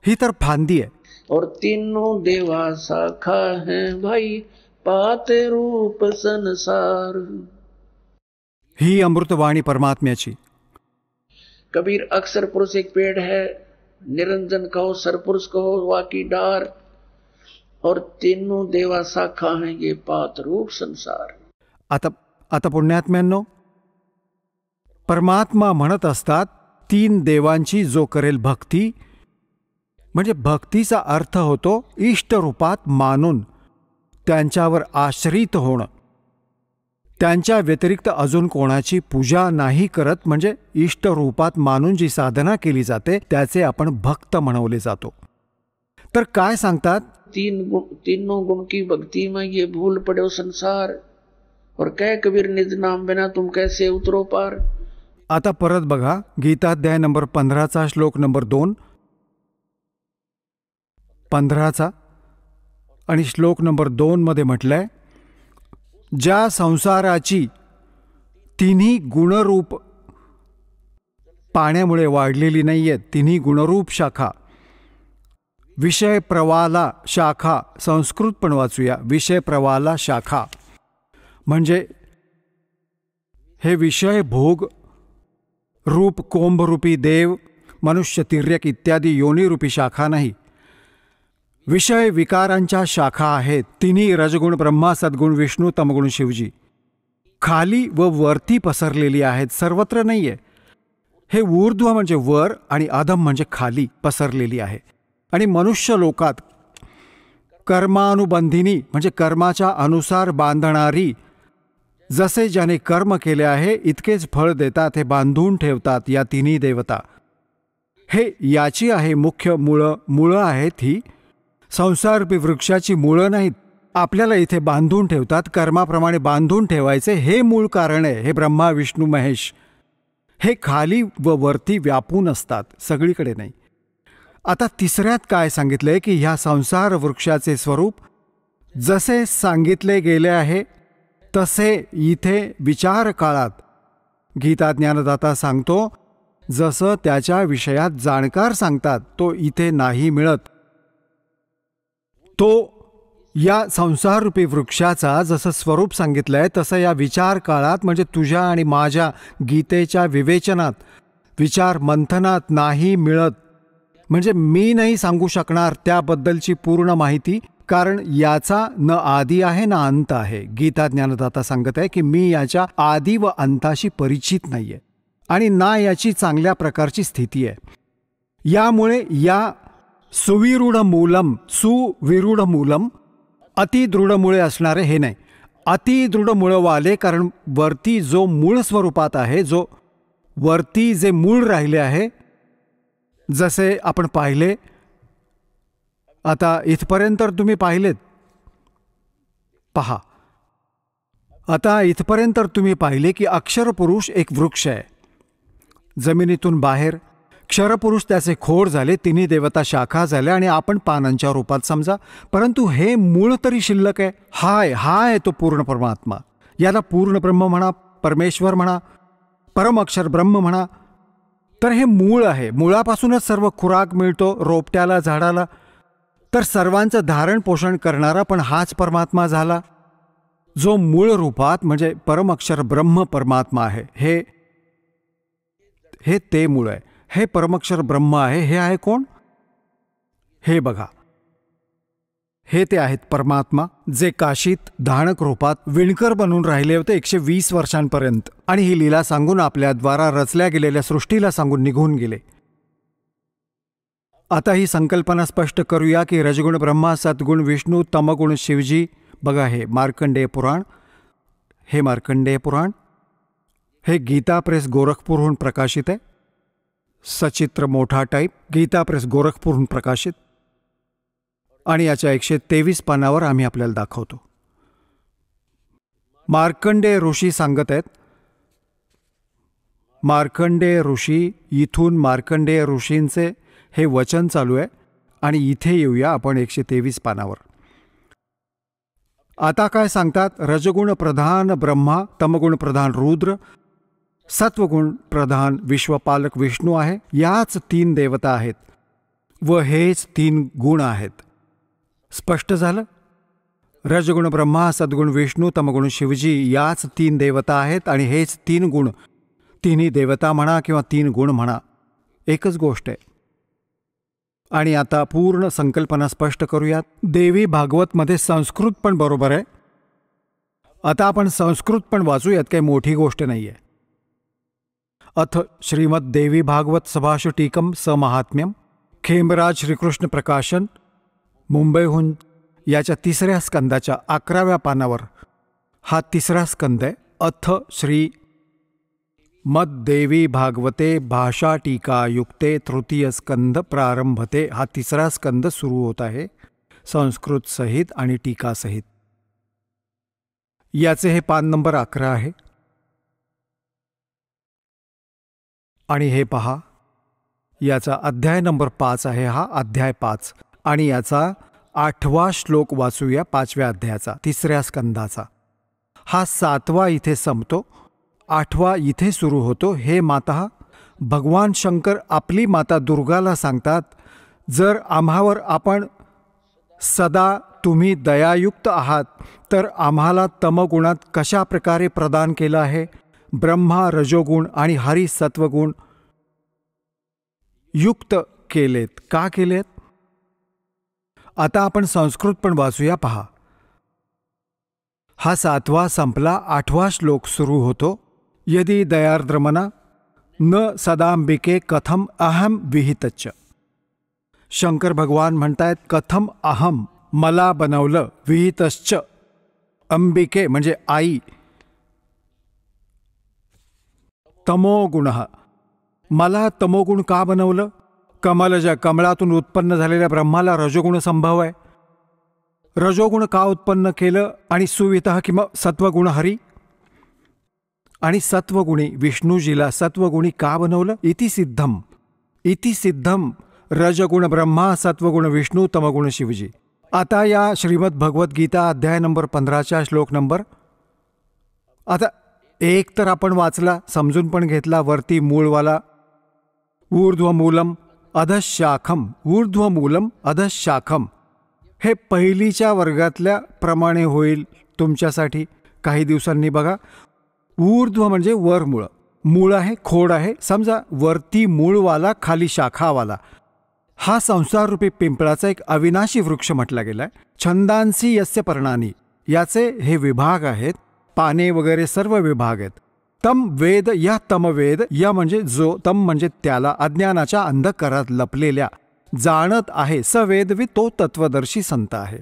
ही तर फांदी आहे. और तीनों देवा शाखा हैं भाई, पाते रूप संसार. ही अमृतवाणी परमात्म्याची. कबीर अक्षर पुरुष एक पेड़ है, निरंजन कहो, सरपुरुष कहो, वाकी डार, और तीनों देवा शाखा हैं ये पात रूप संसार. आता पुण्यात्म्यांनो, परमात्मा म्हणत असतात 3 देवांची जो करेल भक्ती, म्हणजे भक्तीचा अर्थ होतो इष्टरूपात मानून त्यांच्यावर आश्रित होणं. त्यांच्या व्यतिरिक्त अजून कोणाची पूजा नाही करत, म्हणजे इष्टरूपात मानून जी साधना केली जाते त्याचे आपण भक्त म्हणवले जातो. तर काय सांगतात? तीनों गुण की भक्ति में ये भूल पड़े हो संसार, और कह कबीर निज नाम बिना तुम कैसे उतरो पार. आता परत बघा, गीताध्याय नंबर 15चा श्लोक नंबर 2, 15चा आणि श्लोक नंबर 2 मध्ये म्हटलंय, ज्या संसाराची 3ही गुणरूप पाण्यामुळे वाढलेली नाहीये, 3ही गुणरूप शाखा, विषय प्रवाला शाखा, संस्कृत पण वाचूया, विषय प्रवाला शाखा म्हणजे हे विषय भोग रूप कोंभरूपी देव, मनुष्य, तिर्यक इत्यादी योनिरूपी शाखा नाही. विषय विकारांच्या शाखा आहेत, तिन्ही रजगुण ब्रह्मा, सद्गुण विष्णू, तमगुण शिवजी. खाली व वरती पसरलेली आहेत, सर्वत्र नाहीये. हे ऊर्ध्व म्हणजे वर आणि अधम म्हणजे खाली पसरलेली आहे. आणि मनुष्य लोकात कर्मानुबंधिनी म्हणजे कर्माच्या अनुसार बांधणारी, जसे ज्याने कर्म केले आहे इतकेच फळ देतात, हे बांधून ठेवतात या तिन्ही देवता. हे याची आहे मुख्य मुळं आहेत. ही संसाररूपी वृक्षाची मुळं नाहीत. आपल्याला इथे बांधून ठेवतात, कर्माप्रमाणे बांधून ठेवायचे हे मूळ कारण आहे. हे ब्रह्मा विष्णू महेश हे खाली व वरती व्यापून असतात, सगळीकडे नाही. आता तिसऱ्यात काय सांगितलंय की ह्या संसार वृक्षाचे स्वरूप जसे सांगितले गेले आहे तसे इथे विचार काळात गीता ज्ञानदाता सांगतो, जसं त्याच्या विषयात जाणकार सांगतात तो इथे नाही मिळत. तो या संसाररूपी वृक्षाचा जसं स्वरूप सांगितलंय तसं या विचार काळात म्हणजे तुझ्या आणि माझ्या गीतेच्या विवेचनात, विचार मंथनात नाही मिळत. म्हणजे मी नाही सांगू शकणार त्याबद्दलची पूर्ण माहिती, कारण याचा न आदी आहे ना अंत आहे. गीता ज्ञानदाता सांगत आहे की मी याच्या आदी व अंताशी परिचित नाहीये आणि ना याची चांगल्या प्रकारची स्थिती आहे. यामुळे या सुविरूढ मूलम अतिदृढ मुळे असणारे हे नाही, अतिदृढ मुळवाले. कारण वरती जो मूळ स्वरूपात आहे, जो वरती जे मूळ राहिले आहे, जसे आपण पाहिले, आता इथपर्यंत तुम्ही पाहिलेत, पहा आता इथपर्यंत तुम्ही पाहिले की अक्षरपुरुष एक वृक्ष आहे. जमिनीतून बाहेर क्षरपुरुष त्याचे खोड झाले, तिन्ही देवता शाखा झाल्या आणि आपण पानांच्या रूपात समजा. परंतु हे मूळ तरी शिल्लक आहे. हा आहे तो पूर्ण परमात्मा. याला पूर्ण ब्रह्म म्हणा, परमेश्वर म्हणा, परम अक्षर ब्रह्म म्हणा. तर हे मूळ आहे. मुळापासूनच सर्व खुराक मिळतो रोपट्याला, झाडाला. तर सर्वांचं धारण पोषण करणारा पण हाच परमात्मा झाला, जो मूळ रूपात म्हणजे परम अक्षर ब्रह्म परमात्मा आहे. हे ते मूळ आहे. हे परमक्षर ब्रह्म आहे. हे आहे कोण? हे बघा, हे ते आहेत परमात्मा, जे काशीत धाणक रूपात विणकर बनून राहिले होते 120 वर्षांपर्यंत आणि ही लीला सांगून आपल्याद्वारा रचल्या गेलेल्या सृष्टीला सांगून निघून गेले. आता ही संकल्पना स्पष्ट करूया की रजगुण ब्रह्मा, सद्गुण विष्णू, तमगुण शिवजी. बघा, हे मार्कंडेय पुराण, हे मार्कंडेय पुराण हे गीता प्रेस गोरखपूरहून प्रकाशित आहे. सचित्र मोठा टाईप, गीता प्रेस गोरखपूरहून प्रकाशित. आणि याच्या 123 पानावर आम्ही आपल्याला दाखवतो. मार्कंडेय ऋषी सांगत आहेत, मार्कंडेय ऋषी, इथून मार्कंडेय ऋषींचे हे वचन चालू आहे. आणि इथे येऊया आपण 123 पानावर. आता काय सांगतात? रजगुण प्रधान ब्रह्मा, तमगुण प्रधान रुद्र, सत्वगुण प्रधान विश्वपालक विष्णू आहे. याच 3 देवता आहेत व हेच 3 गुण आहेत. स्पष्ट झालं? रजगुण ब्रह्मा, सद्गुण विष्णू, तमगुण शिवजी याच 3 देवता आहेत आणि हेच 3 गुण. तिन्ही देवता म्हणा किंवा 3 गुण म्हणा, एकच गोष्ट आहे. आणि आता पूर्ण संकल्पना स्पष्ट करूयात. देवी भागवतमध्ये संस्कृत पण बरोबर आहे. आता आपण संस्कृत पण वाचूयात, काही मोठी गोष्ट नाही आहे. अथ श्रीमद देवी भागवत सभाषु टीकम समहात्म्यम, खेमराज श्रीकृष्ण प्रकाशन, मुंबईहून. याच्या 3ऱ्या स्कंदाच्या 11व्या पानावर हा 3रा स्कंद आहे. अथ श्री मद देवी भागवते भाषा टीका युक्ते तृतीय स्कंद प्रारंभते. हा 3रा स्कंद सुरू होत आहे संस्कृत सहित आणि टीका सहित. याचे हे पान नंबर 11 आहे. आणि हे पहा, याचा अध्याय नंबर 5 आहे. हा अध्याय 5 आणि याचा 8वा श्लोक वाचूया 5व्या अध्यायाचा, 3ऱ्या स्कंदाचा. हा 7वा इथे संपतो, 8वा इथे सुरू होतो. हे माता भगवान शंकर आपली माता दुर्गाला सांगतात, जर आम्हावर आपण सदा तुम्ही दयायुक्त आहात तर आम्हाला तमगुणात कशा प्रकारे प्रदान केलं आहे? ब्रह्मा रजोगुण आणि हरी सत्वगुण युक्त केलेत. का केलेत? आता आपण संस्कृत पण वाचूया पहा. हा 7वा संपला, 8वा श्लोक सुरू होतो. यदि दयार्द्रमना न सदांबिके कथम अहम विहितच्च. शंकर भगवान म्हणतायत कथम अहम, मला बनवलं, विहितश्च अंबिके म्हणजे आई, तमोगुण, मला तमोगुण का बनवलं? कमलज, कमळातून उत्पन्न झालेल्या ब्रह्माला रजोगुण संभव आहे. रजोगुण का उत्पन्न केलं? आणि सुवितः किंवा सत्वगुण हरी, आणि सत्वगुणी विष्णूजीला सत्वगुणी का बनवलं? इति सिद्धम रजगुण ब्रह्मा, सत्वगुण विष्णू, तमगुण शिवजी. आता या श्रीमद भगवद्गीता अध्याय नंबर 15च्या श्लोक नंबर, आता एक तर आपण वाचला, समजून पण घेतला. वरती मूळवाला ऊर्ध्वमूलम अधशाखम, ऊर्ध्वमूलम अधशाखम, हे पहिलीच्या वर्गातल्या प्रमाणे होईल तुमच्यासाठी. काही दिवसांनी बघा, ऊर्ध्व म्हणजे वर मूळ, मूळ आहे, खोड आहे. समजा वरती मूळवाला, खाली शाखावाला. हा संसाररूपी पिंपळाचा एक अविनाशी वृक्ष म्हटला गेलाय. छंदांसी यस्य पर्णानी, याचे हे विभाग आहेत, पाने वगैरे सर्व विभाग आहेत. तम वेद, या तमवेद, या म्हणजे जो, तम म्हणजे त्याला, अज्ञानाच्या अंधकारात लपलेल्या जाणत आहे. सवेदवित, तो तत्वदर्शी संत आहे.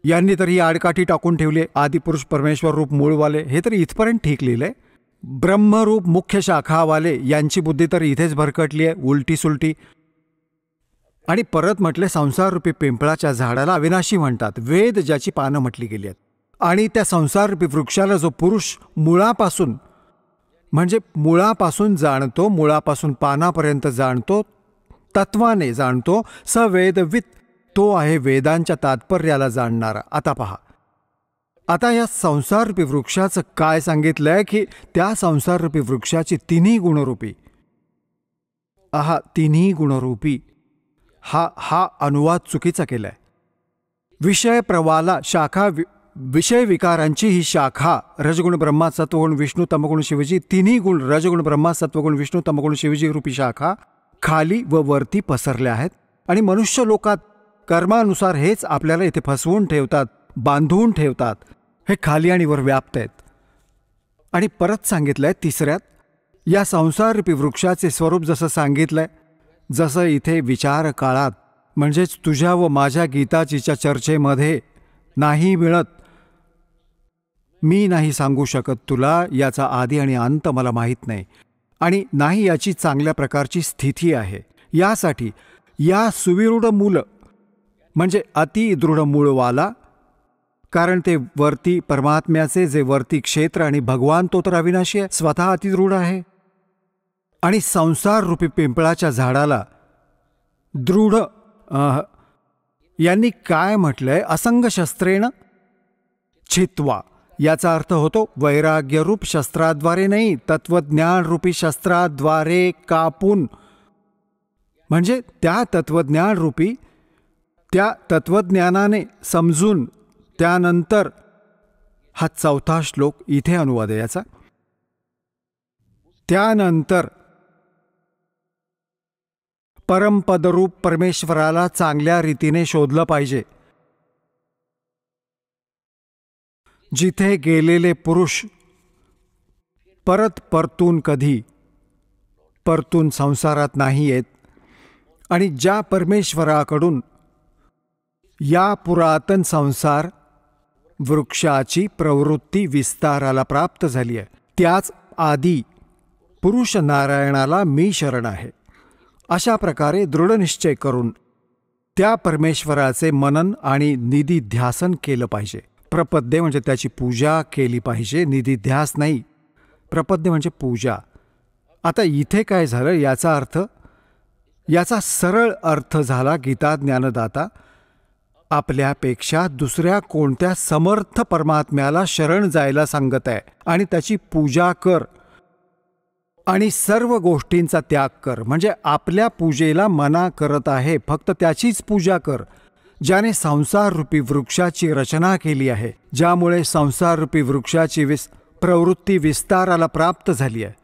यांनी तर ही आडकाठी टाकून ठेवली, आदिपुरुष परमेश्वर रूप मूळवाले, हे तर इथपर्यंत ठीक लिहिलंय. ब्रह्मरूप मुख्य शाखावाले, यांची बुद्धी तर इथेच भरकटली आहे, उलटी सुलटी. आणि परत म्हटले संसाररूपी पिंपळाच्या झाडाला अविनाशी म्हणतात. वेद ज्याची पानं म्हटली गेली आहेत. आणि त्या संसाररूपी वृक्षाला जो पुरुष मुळापासून, म्हणजे मुळापासून जाणतो, मुळापासून पानापर्यंत जाणतो, तत्वाने जाणतो, सवेदवित, तो आहे वेदांच्या तात्पर्याला जाणणारा. आता पहा, आता या संसाररूपी वृक्षाचं काय सांगितलंय की त्या संसाररूपी वृक्षाची तिन्ही गुणरूपी, तिन्ही गुणरूपी, हा अनुवाद चुकीचा केलाय. विषय प्रवाला शाखा, विषय विकारांची ही शाखा, रजगुण ब्रह्मा, सत्वगुण विष्णू, तमगुण शिवजी, तिन्ही गुण रजगुण ब्रह्मा, सत्वगुण विष्णू, तमगुण शिवजी रूपी शाखा खाली व वरती पसरल्या आहेत. आणि मनुष्य लोकात कर्मानुसार हेच आपल्याला इथे फसवून ठेवतात, बांधून ठेवतात. हे खाली आणि वर व्याप्त आहेत. आणि परत सांगितलंय तिसऱ्यात, या संसाररूपी वृक्षाचे स्वरूप जसं सांगितलंय, जसं इथे विचार काळात, म्हणजेच तुझ्या व माझ्या गीताजीच्या चर्चेमध्ये नाही मिळत. मी नाही सांगू शकत तुला, याचा आदी आणि अंत मला माहीत नाही, आणि नाही याची चांगल्या प्रकारची स्थिती आहे. यासाठी या सुविरूढ मूल, म्हणजे अतिदृढ मूळवाला, कारण ते वरती परमात्म्याचे जे वरती क्षेत्र, आणि भगवान तो तर अविनाशी आहे, स्वतः अतिदृढ आहे. आणि संसार रूपी पिंपळाच्या झाडाला दृढ, यांनी काय म्हटलंय? असंग शस्त्रेण छित्वा, याचा अर्थ होतो वैराग्यरूप शस्त्राद्वारे नाही, तत्वज्ञान रूपी शस्त्राद्वारे कापून. म्हणजे त्या तत्वज्ञान रूपी, त्या तत्वज्ञानाने समजून, त्यानंतर हा 4था श्लोक इथे अनुवाद आहे याचा. त्यानंतर परमपदरूप परमेश्वराला चांगल्या रीतीने शोधलं पाहिजे. जिथे गेलेले पुरुष परतून कधी परतून संसारात नाही येत, आणि ज्या परमेश्वराकडून या पुरातन संसार वृक्षाची प्रवृत्ती विस्ताराला प्राप्त झाली आहे, त्याच आदी पुरुष नारायणाला मी शरण आहे. अशा प्रकारे दृढनिश्चय करून त्या परमेश्वराचे मनन आणि निधिध्यासन केलं पाहिजे. प्रपद्य म्हणजे त्याची पूजा केली पाहिजे, निधिध्यास नाही. प्रपद्य म्हणजे पूजा. आता इथे काय झालं, याचा अर्थ, याचा सरळ अर्थ झाला, गीता ज्ञानदाता आपल्यापेक्षा दुसऱ्या कोणत्या समर्थ परमात्म्याला शरण जायला सांगत आहे, आणि त्याची पूजा कर, आणि सर्व गोष्टींचा त्याग कर. म्हणजे आपल्या पूजेला मना करत आहे, फक्त त्याचीच पूजा कर, ज्याने संसाररूपी वृक्षाची रचना केली आहे, ज्यामुळे संसाररूपी वृक्षाची प्रवृत्ती विस्ताराला प्राप्त झाली आहे.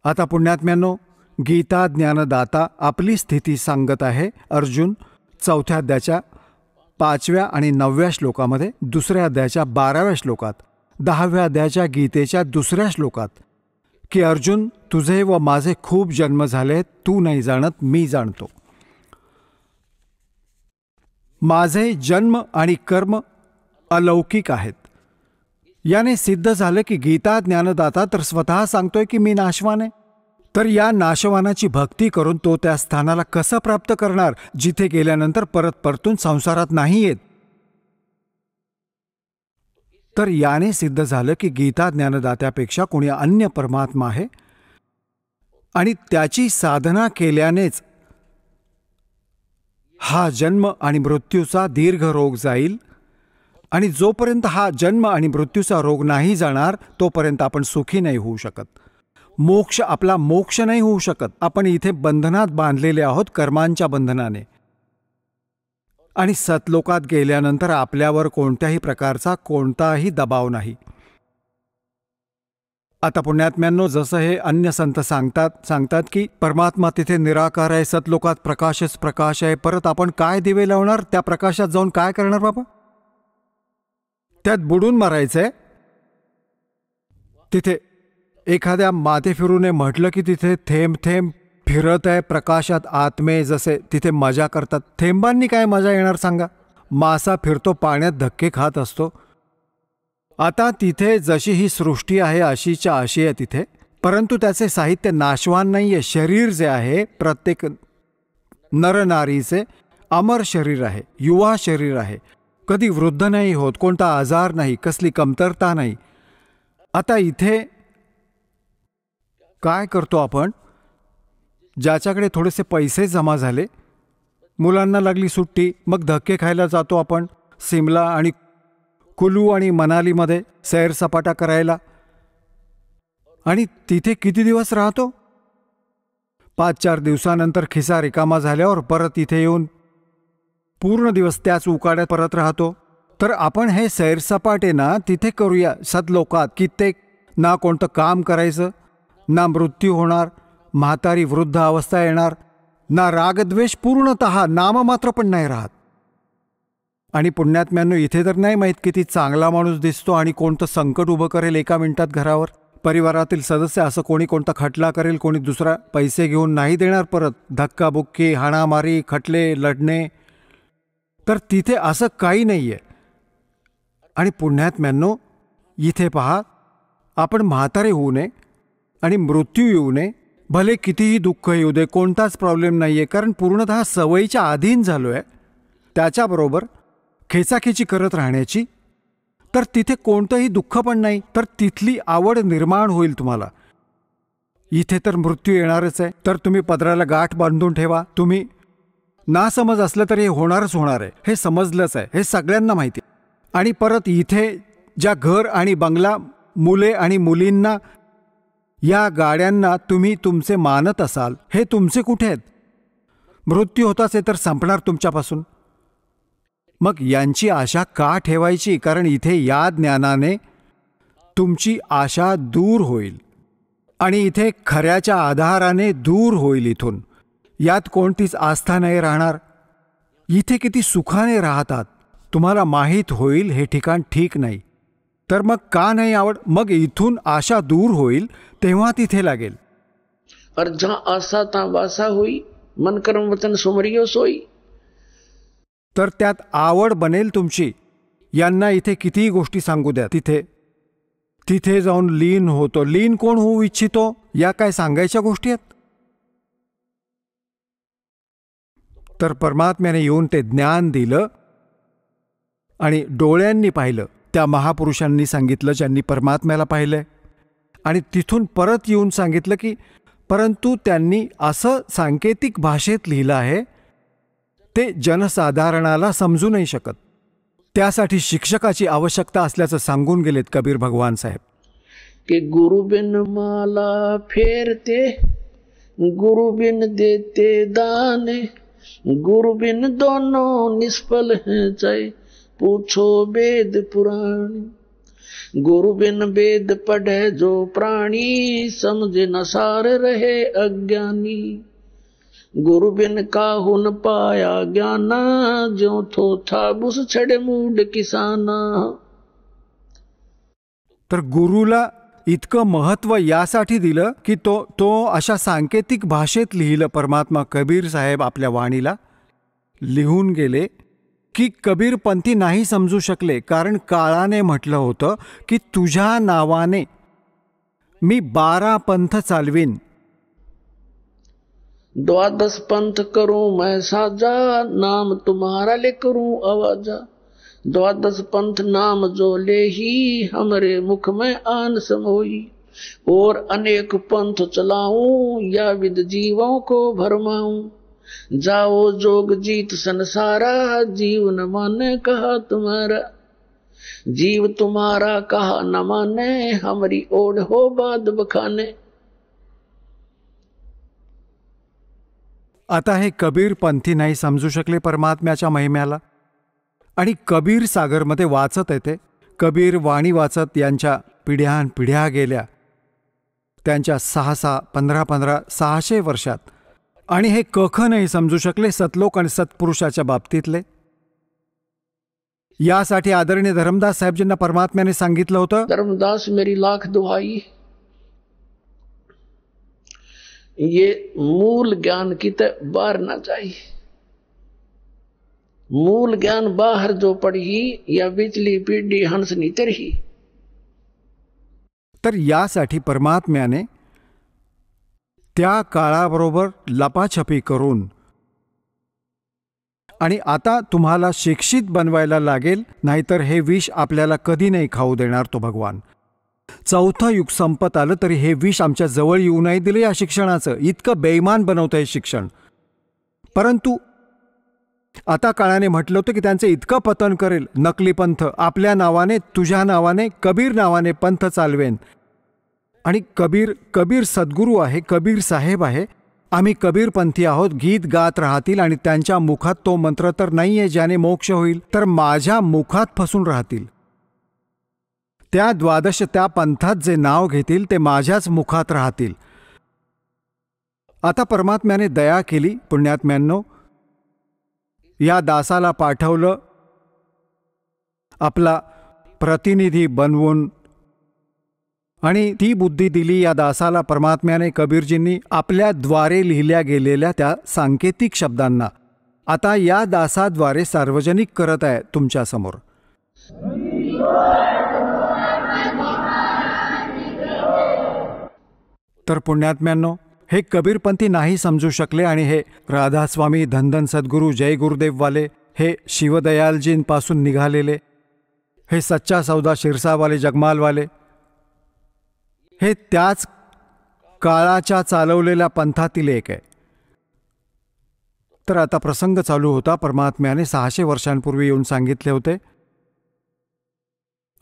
आता पुण्यात्म्यांनो, गीता ज्ञानदाता आपली स्थिती सांगत आहे. अर्जुन 4थ्या अध्यायाच्या 5व्या आणि 9व्या श्लोकामध्ये, 2ऱ्या अध्यायाच्या 12व्या श्लोकात, 10व्या अध्यायाच्या गीतेच्या 2ऱ्या श्लोकात की अर्जुन, तुझे व माझे खूप जन्म झाले, तू नाही जाणत, मी जाणतो. माझे जन्म आणि कर्म अलौकिक आहेत. याने सिद्ध झालं की गीता ज्ञानदाता तर स्वतः सांगतोय की मी नाशवान आहे. तर या नाशवानाची भक्ती करून तो त्या स्थानाला कसं प्राप्त करणार जिथे गेल्यानंतर परत परतून संसारात नाही येत. तर याने सिद्ध झालं की गीता ज्ञानदात्यापेक्षा कोणी अन्य परमात्मा आहे आणि त्याची साधना केल्यानेच हा जन्म आणि मृत्यूचा दीर्घ रोग जाईल. आणि जोपर्यंत हा जन्म आणि मृत्यूचा रोग नाही जाणार तोपर्यंत आपण सुखी नाही होऊ शकत. मोक्ष आपला मोक्ष नाही होऊ शकत. आपण इथे बंधनात बांधलेले आहोत कर्मांच्या बंधनाने. आणि सतलोकात गेल्यानंतर आपल्यावर कोणत्याही प्रकारचा कोणताही दबाव नाही. आता पुण्यात्म्यांनो, जसं हे अन्य संत सांगतात की परमात्मा तिथे निराकार आहे, सतलोकात प्रकाशच प्रकाश आहे. परत आपण काय दिवे लावणार? त्या प्रकाशात जाऊन काय करणार बाबा? त्यात बुडून मरायचंय. तिथे एखाद्या माथेफिरूने म्हटलं की तिथे थेंब थेंब फिरत आहे प्रकाशात आत्मे, जसे तिथे मजा करतात. थेंबांनी काय मजा येणार सांगा? मासा फिरतो पाण्यात, धक्के खात असतो. आता तिथे जशी ही सृष्टी आहे अशीच्या अशी आहे तिथे, परंतु त्याचे साहित्य नाशवान नाही आहे. शरीर जे आहे प्रत्येक नरनारीचे अमर शरीर आहे, युवा शरीर आहे, कधी वृद्ध नाही होत, कोणता आजार नाही, कसली कमतरता नाही. आता इथे काय करतो आपण? ज्याच्याकडे थोडेसे पैसे जमा झाले, मुलांना लागली सुट्टी, मग धक्के खायला जातो आपण सिमला आणि कुलू आणि मनालीमध्ये सैरसपाटा करायला. आणि तिथे किती दिवस राहतो? 5-4 दिवसानंतर खिसा रिकामा झाल्यावर परत इथे येऊन पूर्ण दिवस त्याच उकाड्यात परत राहतो. तर आपण हे सैरसपाटे ना तिथे करूया सतलोकात. कित्येक ना कोणतं काम करायचं, ना मृत्यू होणार, म्हातारी वृद्ध अवस्था येणार, ना रागद्वेष, पूर्णतः नाममात्र पण नाही राहत. आणि पुण्यात्म्यांनो, इथे तर नाही माहीत किती चांगला माणूस दिसतो आणि कोणतं संकट उभं करेल एका मिनिटात घरावर. परिवारातील सदस्य असं कोणी कोणता खटला करेल, कोणी दुसरा पैसे घेऊन नाही देणार, परत धक्काबुक्की, हाणामारी, खटले, लढणे. तर तिथे असं काही नाही आहे. आणि पुण्यात्म्यांनो, इथे पहा, आपण म्हातारे होऊ नये आणि मृत्यू येऊ नये, भले कितीही दुःख येऊ दे, कोणताच प्रॉब्लेम नाही आहे, कारण पूर्णतः सवयीच्या अधीन झालो आहे त्याच्याबरोबर खेचाखेची करत राहण्याची. तर तिथे कोणतंही दुःख पण नाही, तर तिथली आवड निर्माण होईल तुम्हाला. इथे तर मृत्यू येणारच आहे, तर तुम्ही पदराला गाठ बांधून ठेवा. तुम्ही ना समज असलं तर हे होणारच होणार आहे, हे समजलंच आहे, हे सगळ्यांना माहिती आहे. आणि परत इथे ज्या घर आणि बंगला, मुले आणि मुलींना, या गाड्यांना तुम्ही तुमचे मानत असाल, हे तुमचे कुठे आहेत? मृत्यू होताच आहे तर संपणार तुमच्यापासून. मग यांची आशा का ठेवायची? कारण इथे या ज्ञानाने तुमची आशा दूर होईल आणि इथे खऱ्याच्या आधाराने दूर होईल. इथून यात कोणतीच आस्था नाही राहणार. इथे किती सुखाने राहतात तुम्हाला माहीत होईल. हे ठिकाण ठीक नाही, तर मग का नाही आवड? मग इथून आशा दूर होईल तेव्हा तिथे लागेल. और जहां आशा ता वासा होई, मन कर्म वचन सुमरियो सोई. तर त्यात आवड बनेल तुमची. यांना इथे कितीही गोष्टी सांगू द्या, तिथे जाऊन लीन होतो. लीन कोण होऊ इच्छितो? या काय सांगायच्या गोष्टी आहेत? तर परमात्म्याने येऊन ते ज्ञान दिलं आणि डोळ्यांनी पाहिलं. त्या महापुरुषांनी सांगितलं ज्यांनी परमात्म्याला पाहिलंय. आणि तिथून परत येऊन सांगितलं की परंतु त्यांनी असं सांकेतिक भाषेत लिहिलं आहे ते जनसाधारणाला समजू नाही शकत. त्यासाठी शिक्षकाची आवश्यकता असल्याचं सांगून गेलेत कबीर भगवान साहेब. कि गुरु बिन माला फेरते, गुरु बिन देते दाने, गुरु बिन दोनों निष्फल हैं, चाहे पूछो वेद पुराण. गुरु बिन वेद पढ़े जो प्राणी, समझे न सार रहे अज्ञानी। गुरु बिन काहू न पाया ज्ञाना, ज्यो थो था बुस छड़े मूड किसाना। तर गुरुला इतकं महत्त्व यासाठी दिलं की तो अशा सांकेतिक भाषेत लिहिलं परमात्मा कबीर साहेब आपल्या वाणीला लिहून गेले की कबीरपंथी नाही समजू शकले, कारण काळाने म्हटलं होतं की तुझ्या नावाने मी 12 पंथ चालवीन। 12 पंथ करूं मैं साजा, नाम तुम्हारा ले करूं आवाजा। 12 पंथ नाम जो ले ही, हमरे मुख में आन समोई। और अनेक पंथ चलाऊं, या विद जीवों को भरमाऊं। जाओ जोग जीत संसारा, जीव न माने कहा तुम्हारा। जीव तुम्हारा कहा न माने, हमारी ओढ़ हो बाद बखाने। आता हे कबीर पंथी नाही समजू शकले परमात्म्याच्या महिम्याला, आणि कबीर सागरमध्ये वाचत येते। कबीर वाणी वाचत यांच्या पिढ्यानपिढ्या गेल्या, त्यांच्या 6 15 600 वर्षात, आणि हे कख नाही समजू शकले सतलोक आणि सत्पुरुषाच्या बाबतीतले। यासाठी आदरणीय धर्मदास साहेबजींना परमात्म्याने सांगितलं होतं, धर्मदास मेरी लाख दुहाई, ये मूल ज्ञान की तरह बाहर ना जाए। मूल ज्ञान बाहर जो पढ़ी, या बिचली पीढ़ी हंस नी तरही। तर यासाठी परमात्म्याने त्या काळाबरोबर लपाछपी करून आणि आता तुम्हाला शिक्षित बनवायला लागेल, नाहीतर हे विष आपल्याला कधी नाही खाऊ देणार तो भगवान। 4थं युग संपत आलं तरी हे विष आमच्या जवळ येऊ नाही दिले या शिक्षणाचं। इतकं बेईमान बनवतं हे शिक्षण। परंतु आता काळाने म्हटलं होतं की त्यांचे इतकं पतन करेल नकली पंथ, आपल्या नावाने तुझ्या नावाने कबीर नावाने पंथ चालवेन। आणि कबीर सद्गुरू आहे, कबीर साहेब आहे, आम्ही कबीरपंथी आहोत, गीत गात राहतील आणि त्यांच्या मुखात तो मंत्र तर नाहीये ज्याने मोक्ष होईल, तर माझ्या मुखात फसून राहतील। त्या 12 त्या पंथात जे नाव घेतील ते माझ्याच मुखात राहतील। आता परमात्म्याने दया केली पुण्यात्म्यांनो, या दासाला पाठवलं आपला प्रतिनिधी बनवून, आणि ती बुद्धी दिली या दासाला परमात्म्याने कबीरजींनी आपल्या द्वारे लिहिल्या गेलेल्या त्या सांकेतिक शब्दांना आता या दासाद्वारे सार्वजनिक करत आहे तुमच्या समोर। तर पुण्यात्म्यांनो, हे कबीरपंथी नाही समजू शकले आणि हे राधास्वामी, धनधन सद्गुरू, जय गुरुदेववाले, हे शिवदयालजींपासून निघालेले, हे सच्चा सौदा शिरसावाले, जगमालवाले, हे त्याच काळाच्या चालवलेल्या पंथातील एक आहे। तर आता प्रसंग चालू होता, परमात्म्याने 600 वर्षांपूर्वी येऊन सांगितले होते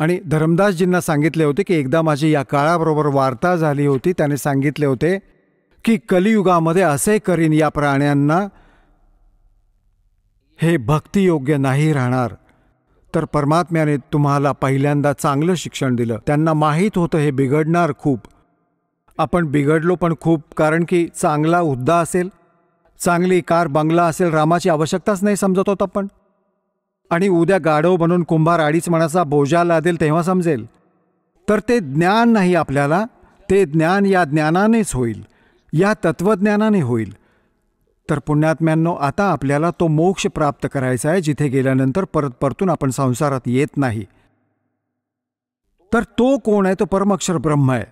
आणि धर्मदासजींना सांगितले होते की एकदा माझी या काळाबरोबर वार्ता झाली होती। त्याने सांगितले होते की कलियुगामध्ये असे करीन या प्राण्यांना, हे भक्तियोग्य नाही राहणार। तर परमात्म्याने तुम्हाला पहिल्यांदा चांगलं शिक्षण दिलं। त्यांना माहीत होतं हे बिघडणार खूप, आपण बिघडलो पण खूप, कारण की चांगला हुद्दा असेल, चांगली कार बंगला असेल, रामाची आवश्यकताच नाही समजत होत आपण, आणि उद्या गाढव बनून कुंभार 2.5 मणाचा बोजा लादेल तेव्हा समजेल। तर ते ज्ञान नाही आपल्याला, ते ज्ञान या ज्ञानानेच होईल, या तत्वज्ञानाने होईल। तर पुण्यात्म्यांनो, आता आपल्याला तो मोक्ष प्राप्त करायचा आहे जिथे गेल्यानंतर परतून आपण संसारात येत नाही। तर तो कोण आहे? तो परमाक्षर ब्रह्म आहे,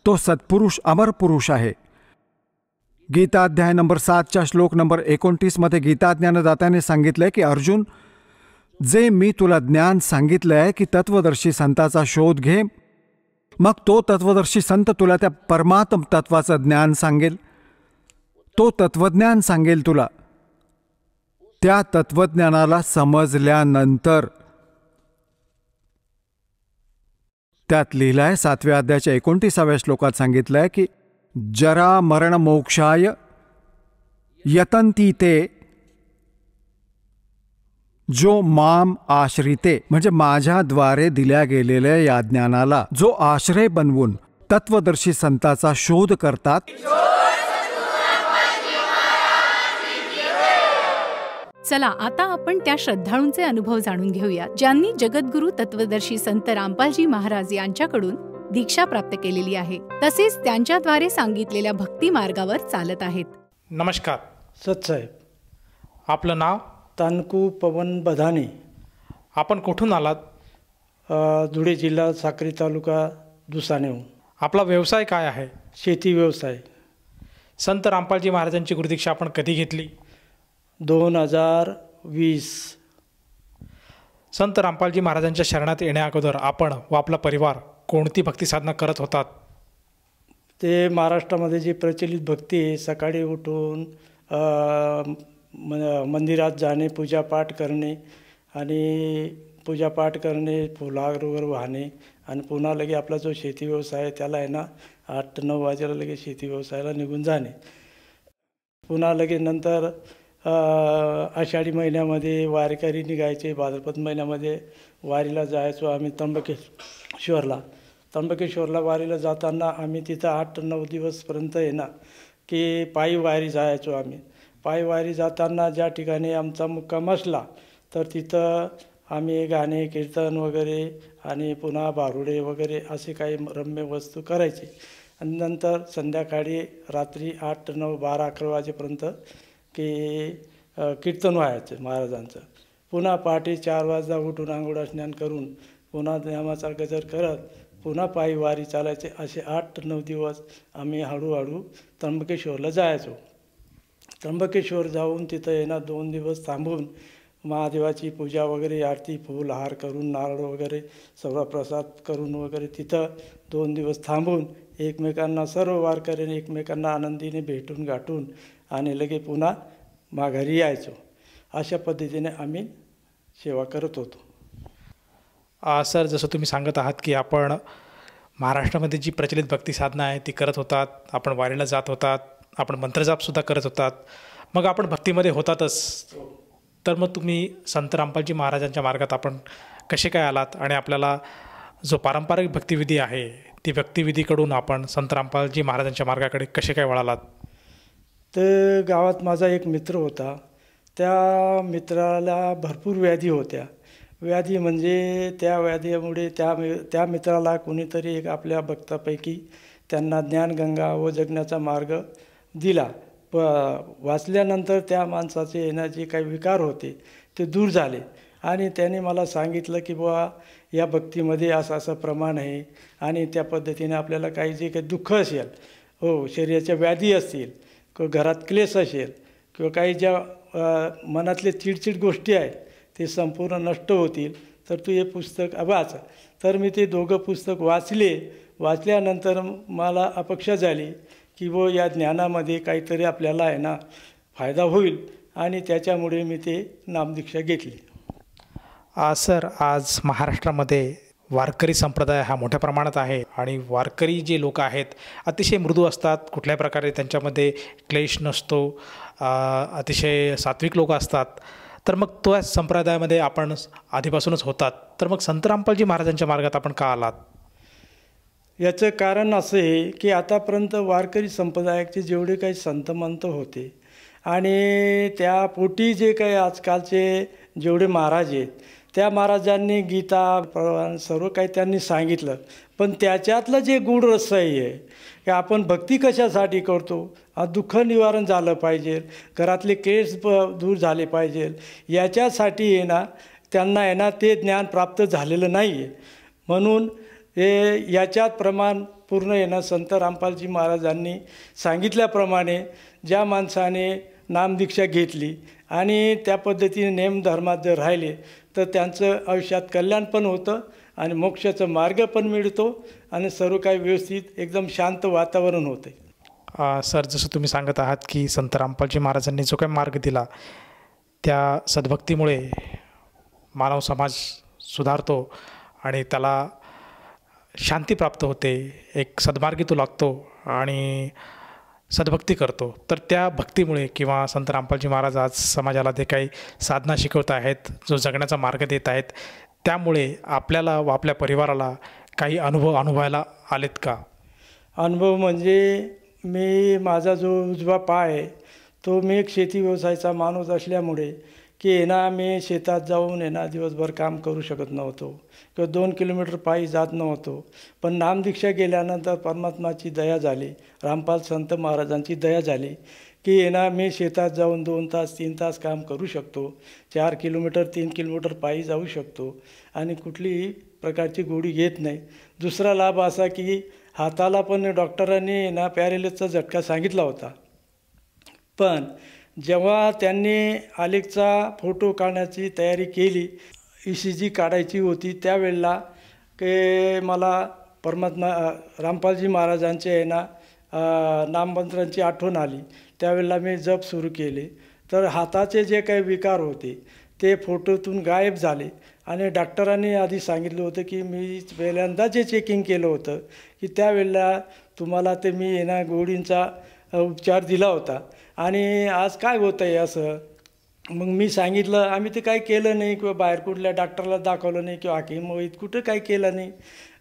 तो सत्पुरुष अमर पुरुष आहे। गीताध्याय नंबर 7च्या श्लोक नंबर 29 मध्ये गीताज्ञानदात्याने सांगितलंय की अर्जुन, जे मी तुला ज्ञान सांगितलंय की तत्वदर्शी संताचा शोध घे, मग तो तत्वदर्शी संत तुला त्या परमात्म तत्वाचं ज्ञान सांगेल, तो तत्वज्ञान सांगेल तुला। त्या तत्वज्ञानाला समजल्यानंतर त्यात लिहिलंय 7व्या अध्यायाच्या 29व्या श्लोकात सांगितलंय की जरा मरण मोक्षाय यतन्ती ते जो माम आश्रिते म्हणजे माझ्याद्वारे दिल्या गेलेल्या या ज्ञानाला जो आश्रय बनवून तत्वदर्शी संताचा शोध करतात, चला आता आपण त्या श्रद्धाळूंचे अनुभव जाणून घेऊया ज्यांनी जगद्गुरू तत्वदर्शी संत रामपालजी महाराज यांच्याकडून दीक्षा प्राप्त केलेली आहे, तसेच त्यांच्याद्वारे सांगितलेल्या भक्ती मार्गावर चालत आहेत. नमस्कार सतसाहेब. आपलं नाव? तानकू पवन बधाने. आपण कुठून आलात? धुळे जिल्हा, साक्री तालुका, दुसानेहून. आपला व्यवसाय काय आहे? शेती व्यवसाय. संत रामपालजी महाराजांची गुरुदीक्षा आपण कधी घेतली? 2020. संत रामपालजी महाराजांच्या शरणात येण्या अगोदर आपण व आपला परिवार कोणती भक्ती साधना करत होतात? ते महाराष्ट्रामध्ये जी प्रचलित भक्ती आहे, सकाळी उठून मंदिरात जाणे, पूजापाठ करणे आणि पूजापाठ करणे, फुलावर वगैरे वाहणे आणि पुन्हा लगे आपला जो शेती व्यवसाय आहे त्याला आहे ना 8-9 वाजेला लगे शेती व्यवसायाला निघून जाणे. पुन्हा लगे नंतर आषाढी महिन्यामध्ये वारकरी निघायचे, भाद्रपद महिन्यामध्ये वारीला जायचो आम्ही त्र्यंबकेश्वरला वारीला जाताना आम्ही तिथं 8-9 दिवसपर्यंत आहे ना की पायी वारी जायचो आम्ही. पायी वारी जाताना ज्या ठिकाणी आमचा मुक्काम असला तर तिथं आम्ही गाणे, कीर्तन वगैरे आणि पुन्हा बारुडे वगैरे असे काही रम्य वस्तू करायचे. आणि नंतर संध्याकाळी रात्री 8-9-12-11 वाजेपर्यंत की कीर्तन व्हायचं महाराजांचं. पुन्हा पहाटे 4 वाजता उठून आंघोळ स्नान करून पुन्हा नामाचा गजर करत पुन्हा पायी वारी चालायचे. असे 8-9 दिवस आम्ही हळूहळू त्र्यंबकेश्वरला जायचो. त्र्यंबकेश्वर जाऊन तिथं येणार 2 दिवस थांबून महादेवाची पूजा वगैरे, आरती, फूल हार करून, नारळ वगैरे सर्व प्रसाद करून वगैरे तिथं 2 दिवस थांबून एकमेकांना, सर्व वारकऱ्यांनी एकमेकांना आनंदीने भेटून गाठून आणि लगे पुन्हा माघारी यायचो. अशा पद्धतीने आम्ही सेवा करत होतो. सर, जसं तुम्ही सांगत आहात की आपण महाराष्ट्रामध्ये जी प्रचलित भक्ती साधना आहे ती करत होतात, आपण वारीला जात होतात, आपण मंत्रजापसुद्धा करत होतात, मग आपण भक्तीमध्ये होतातच. तर मग तुम्ही संत रामपालजी महाराजांच्या मार्गात आपण कसे काय आलात आणि आपल्याला जो पारंपरिक भक्तिविधी आहे ती भक्तिविधीकडून आपण संत रामपालजी महाराजांच्या मार्गाकडे कसे काय वळालात? तर गावात माझा एक मित्र होता. त्या मित्राला भरपूर व्याधी होत्या. व्याधी म्हणजे त्या व्याधीमुळे त्या मित्राला कोणीतरी एक आपल्या भक्तापैकी त्यांना ज्ञानगंगा व जगण्याचा मार्ग दिला. वाचल्यानंतर त्या माणसाचे येणं जे काही विकार होते ते दूर झाले आणि त्याने मला सांगितलं की बुवा या भक्तीमध्ये असं प्रमाण आहे आणि त्या पद्धतीने आपल्याला काही जे काही दुःख असेल, शरीराच्या व्याधी असतील किंवा घरात क्लेश असेल किंवा काही ज्या मनातले चिडचिड गोष्टी आहेत ते संपूर्ण नष्ट होतील, तर तू हे पुस्तक वाच. तर मी ते दोघं पुस्तक वाचल्यानंतर मला अपेक्षा झाली की या ज्ञानामध्ये काहीतरी आपल्याला आहे ना फायदा होईल आणि त्याच्यामुळे मी ते नामदीक्षा घेतली. सर, आज महाराष्ट्रामध्ये वारकरी संप्रदाय हा मोठ्या प्रमाणात आहे आणि वारकरी जे लोक आहेत अतिशय मृदू असतात, कुठल्याही प्रकारे त्यांच्यामध्ये क्लेश नसतो, अतिशय सात्विक लोक असतात. तर मग तो संप्रदायामध्ये आपण आधीपासूनच होतात, तर मग संत रामपालजी महाराजांच्या मार्गात आपण का आलात? याचं कारण असं आहे की आतापर्यंत वारकरी संप्रदायाचे जेवढे काही संतमंत होते आणि त्या पोटी जे काही आजकालचे जेवढे महाराज आहेत त्या महाराजांनी गीता सर्व काही त्यांनी सांगितलं, पण त्याच्यातलं जे गूढ रहस्य आहे की आपण भक्ती कशासाठी करतो, दुःख निवारण झालं पाहिजे, घरातले केस दूर झाले पाहिजे, याच्यासाठी आहे ना त्यांना आहे ना ते ज्ञान प्राप्त झालेलं नाही आहे. म्हणून हे याच्यात प्रमाण पूर्ण आहे ना संत रामपालजी महाराजांनी सांगितल्याप्रमाणे ज्या माणसाने नामदीक्षा घेतली आणि त्या पद्धतीने नेमधर्मात जर राहिले तर त्यांचं आयुष्यात कल्याण पण होतं आणि मोक्षाचा मार्ग पण मिळतो आणि सर्व काही व्यवस्थित एकदम शांत वातावरण होते. सर, जसं तुम्ही सांगत आहात की संत रामपालजी महाराजांनी जो काही मार्ग दिला त्या सद्भक्तीमुळे मानव समाज सुधारतो आणि त्याला शांती प्राप्त होते, एक सद्मार्गी तो लागतो आणि सद्भक्ती करतो, तर त्या भक्तीमुळे किंवा संत रामपालजी महाराज आज समाजाला जे काही साधना शिकवत आहेत, जो जगण्याचा मार्ग देत आहेत, त्यामुळे आपल्याला व आपल्या परिवाराला काही अनुभव अनुभवायला आलेत का? अनुभव म्हणजे माझा जो उजवा पाय आहे तो मी एक शेती व्यवसायाचा माणूस असल्यामुळे की मी शेतात जाऊन दिवसभर काम करू शकत नव्हतो किंवा 2 किलोमीटर पायी जात नव्हतो. पण नामदीक्षा गेल्यानंतर परमात्माची दया झाली, रामपाल संत महाराजांची दया झाली की मी शेतात जाऊन 2 तास 3 तास काम करू शकतो, 4 किलोमीटर 3 किलोमीटर पायी जाऊ शकतो आणि कुठलीही प्रकारची गोळी घेत नाही. दुसरा लाभ असा की हाताला पण डॉक्टरांनी पॅरेलिसचा झटका सांगितला होता. पण जेव्हा त्यांनी आलेखचा फोटो काढण्याची तयारी केली, ECG काढायची होती, त्यावेळेला की मला परमात्मा रामपालजी महाराजांचे नाममंत्रांची आठवण आली. त्यावेळेला मी जप सुरू केले, तर हाताचे जे काही विकार होते ते फोटोतून गायब झाले. आणि डॉक्टरांनी आधी सांगितलं होतं की मी पहिल्यांदा जे चेकिंग केलं होतं की त्यावेळेला तुम्हाला ते मी गोळींचा उपचार दिला होता आणि आज काय होतं आहे असं. मग मी सांगितलं, आम्ही ते काही केलं नाही किंवा बाहेर कुठल्या डॉक्टरला दाखवलं नाही किंवा हाकीम वैद कुठं काही केलं नाही.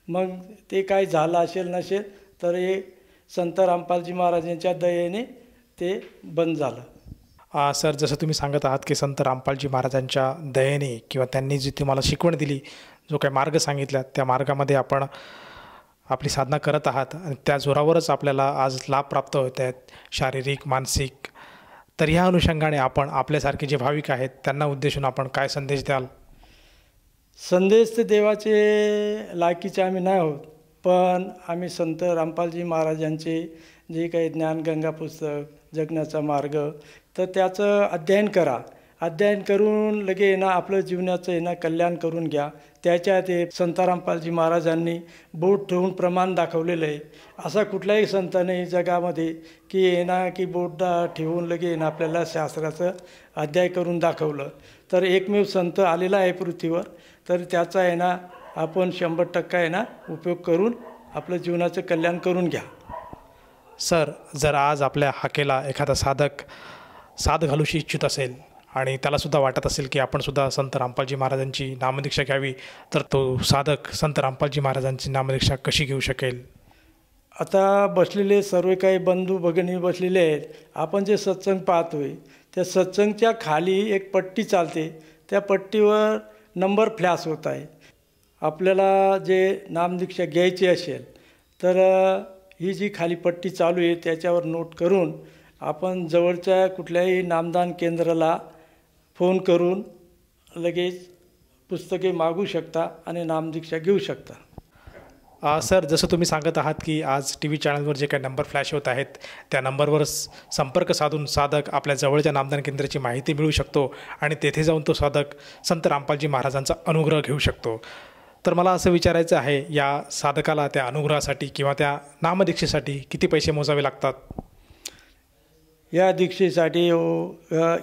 मग ते काय झालं असेल नसेल तर हे संत रामपालजी महाराजांच्या दयेने ते बंद झालं. सर, जसं तुम्ही सांगत आहात की संत रामपालजी महाराजांच्या दयेने किंवा त्यांनी जी तुम्हाला शिकवण दिली, जो काही मार्ग सांगितला, त्या मार्गामध्ये आपण आपली साधना करत आहात आणि त्या जोरावरच आपल्याला आज लाभ प्राप्त होत आहेत, शारीरिक मानसिक. तर ह्या अनुषंगाने आपण आपल्यासारखे जे भाविक आहेत त्यांना उद्देशून आपण काय संदेश द्याल? संदेश ते देवाचे लायकीचे आम्ही नाही आहोत, पण आम्ही संत रामपालजी महाराजांचे जे काही ज्ञानगंगा पुस्तक, जगण्याचा मार्ग, तर त्याचं अध्ययन करा. अध्ययन करून लगे आपलं जीवनाचं कल्याण करून घ्या. त्याच्यात ते संत रामपालजी महाराजांनी बोट ठेवून प्रमाण दाखवलेलं आहे. असा कुठलाही संत नाही जगामध्ये की बोट ठेवून लगे आपल्याला शास्त्राचं अध्याय करून दाखवलं. तर एकमेव संत आलेला आहे पृथ्वीवर, तर त्याचा आपण 100% उपयोग करून आपलं जीवनाचं कल्याण करून घ्या. सर, जर आज आपल्या हाकेला एखादा साध घालूशी इच्छित असेल आणि त्यालासुद्धा वाटत असेल की आपणसुद्धा संत रामपालजी महाराजांची नामदीक्षा घ्यावी, तर तो साधक संत रामपालजी महाराजांची नामदीक्षा कशी घेऊ शकेल? आता बसलेले सर्व काही बंधू भगिनी बसलेले आहेत. आपण जे सत्संग पाहतोय त्या सत्संगच्या खाली एक पट्टी चालते, त्या पट्टीवर नंबर फ्लॅश होत आहे. आपल्याला जे नामदीक्षा घ्यायची असेल तर ही जी खाली पट्टी चालू आहे त्याच्यावर नोट करून आपण जवळच्या कुठल्याही नामदान केंद्राला फोन करून लगेच पुस्तके मागू शकता आणि नामदीक्षा घेऊ शकता. सर, जसं तुम्ही सांगत आहात की आज TV चॅनलवर जे काही नंबर फ्लॅश होत आहेत त्या नंबरवर संपर्क साधून साधक आपल्या जवळच्या नामदान केंद्राची माहिती मिळू शकतो आणि तेथे जाऊन तो साधक संत रामपालजी महाराजांचा अनुग्रह घेऊ शकतो. तर मला असं विचारायचं आहे, या साधकाला त्या अनुग्रहासाठी किंवा त्या नामदीक्षेसाठी किती पैसे मोजावे लागतात? या दीक्षेसाठी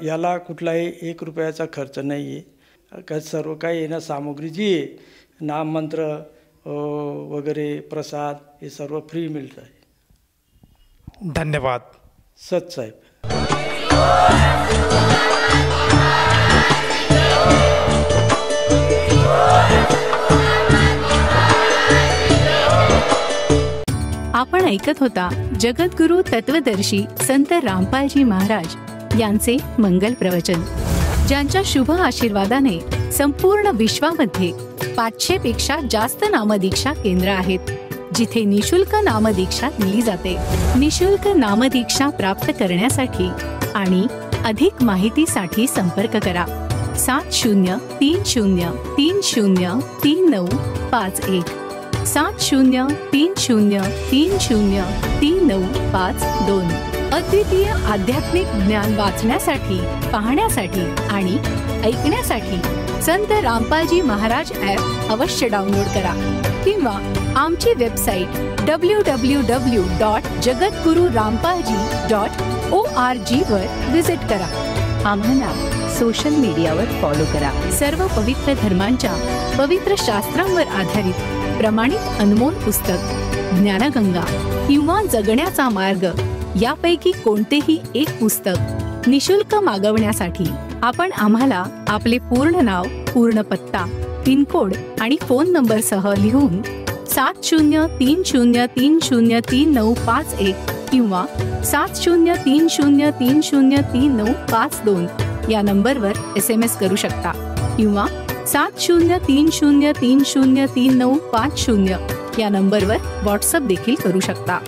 याला कुठलाही 1 रुपयाचा खर्च नाही आहे. सर्व काही सामुग्री जी आहे, नाममंत्र वगैरे प्रसाद हे सर्व फ्री मिळत आहे. धन्यवाद सतसाहेब. आपण ऐकत होता जगद्गुरु तत्वदर्शी संत रामपालजी महाराज यांचे मंगल प्रवचन, ज्यांच्या शुभ आशीर्वादाने संपूर्ण विश्वामध्ये 500 पेक्षा जास्त नामदीक्षा केंद्र आहेत, जिथे निशुल्क नामदीक्षा दिली जाते. निशुल्क नामदीक्षा प्राप्त करण्यासाठी आणि अधिक माहितीसाठी संपर्क करा 7030303951 7030303952. अद्वितीय आध्यात्मिक ज्ञान वाचण्यासाठी, पाहण्यासाठी आणि ऐकण्यासाठी संत रामपालजी महाराज ॲप अवश्य डाउनलोड करा किंवा आमची वेबसाईट www.jagadgururampalji.org वर व्हिजिट करा. आम्हाला सोशल मीडियावर फॉलो करा. सर्व पवित्र धर्मांच्या पवित्र शास्त्रांवर आधारित प्रमाणित अनमोल पुस्तक ज्ञानगंगा किंवा जगण्याचा मार्ग यापैकी कोणतेही एक पुस्तक निशुल्क मागवण्यासाठी आपण आम्हाला आपले पूर्ण नाव, पूर्ण पत्ता, पिनकोड आणि फोन नंबरसह लिहून 7030303951 किंवा 7030303952 या नंबरवर SMS करू शकता किंवा 7030303950 या नंबरवर व्हॉट्सअप देखील करू शकता.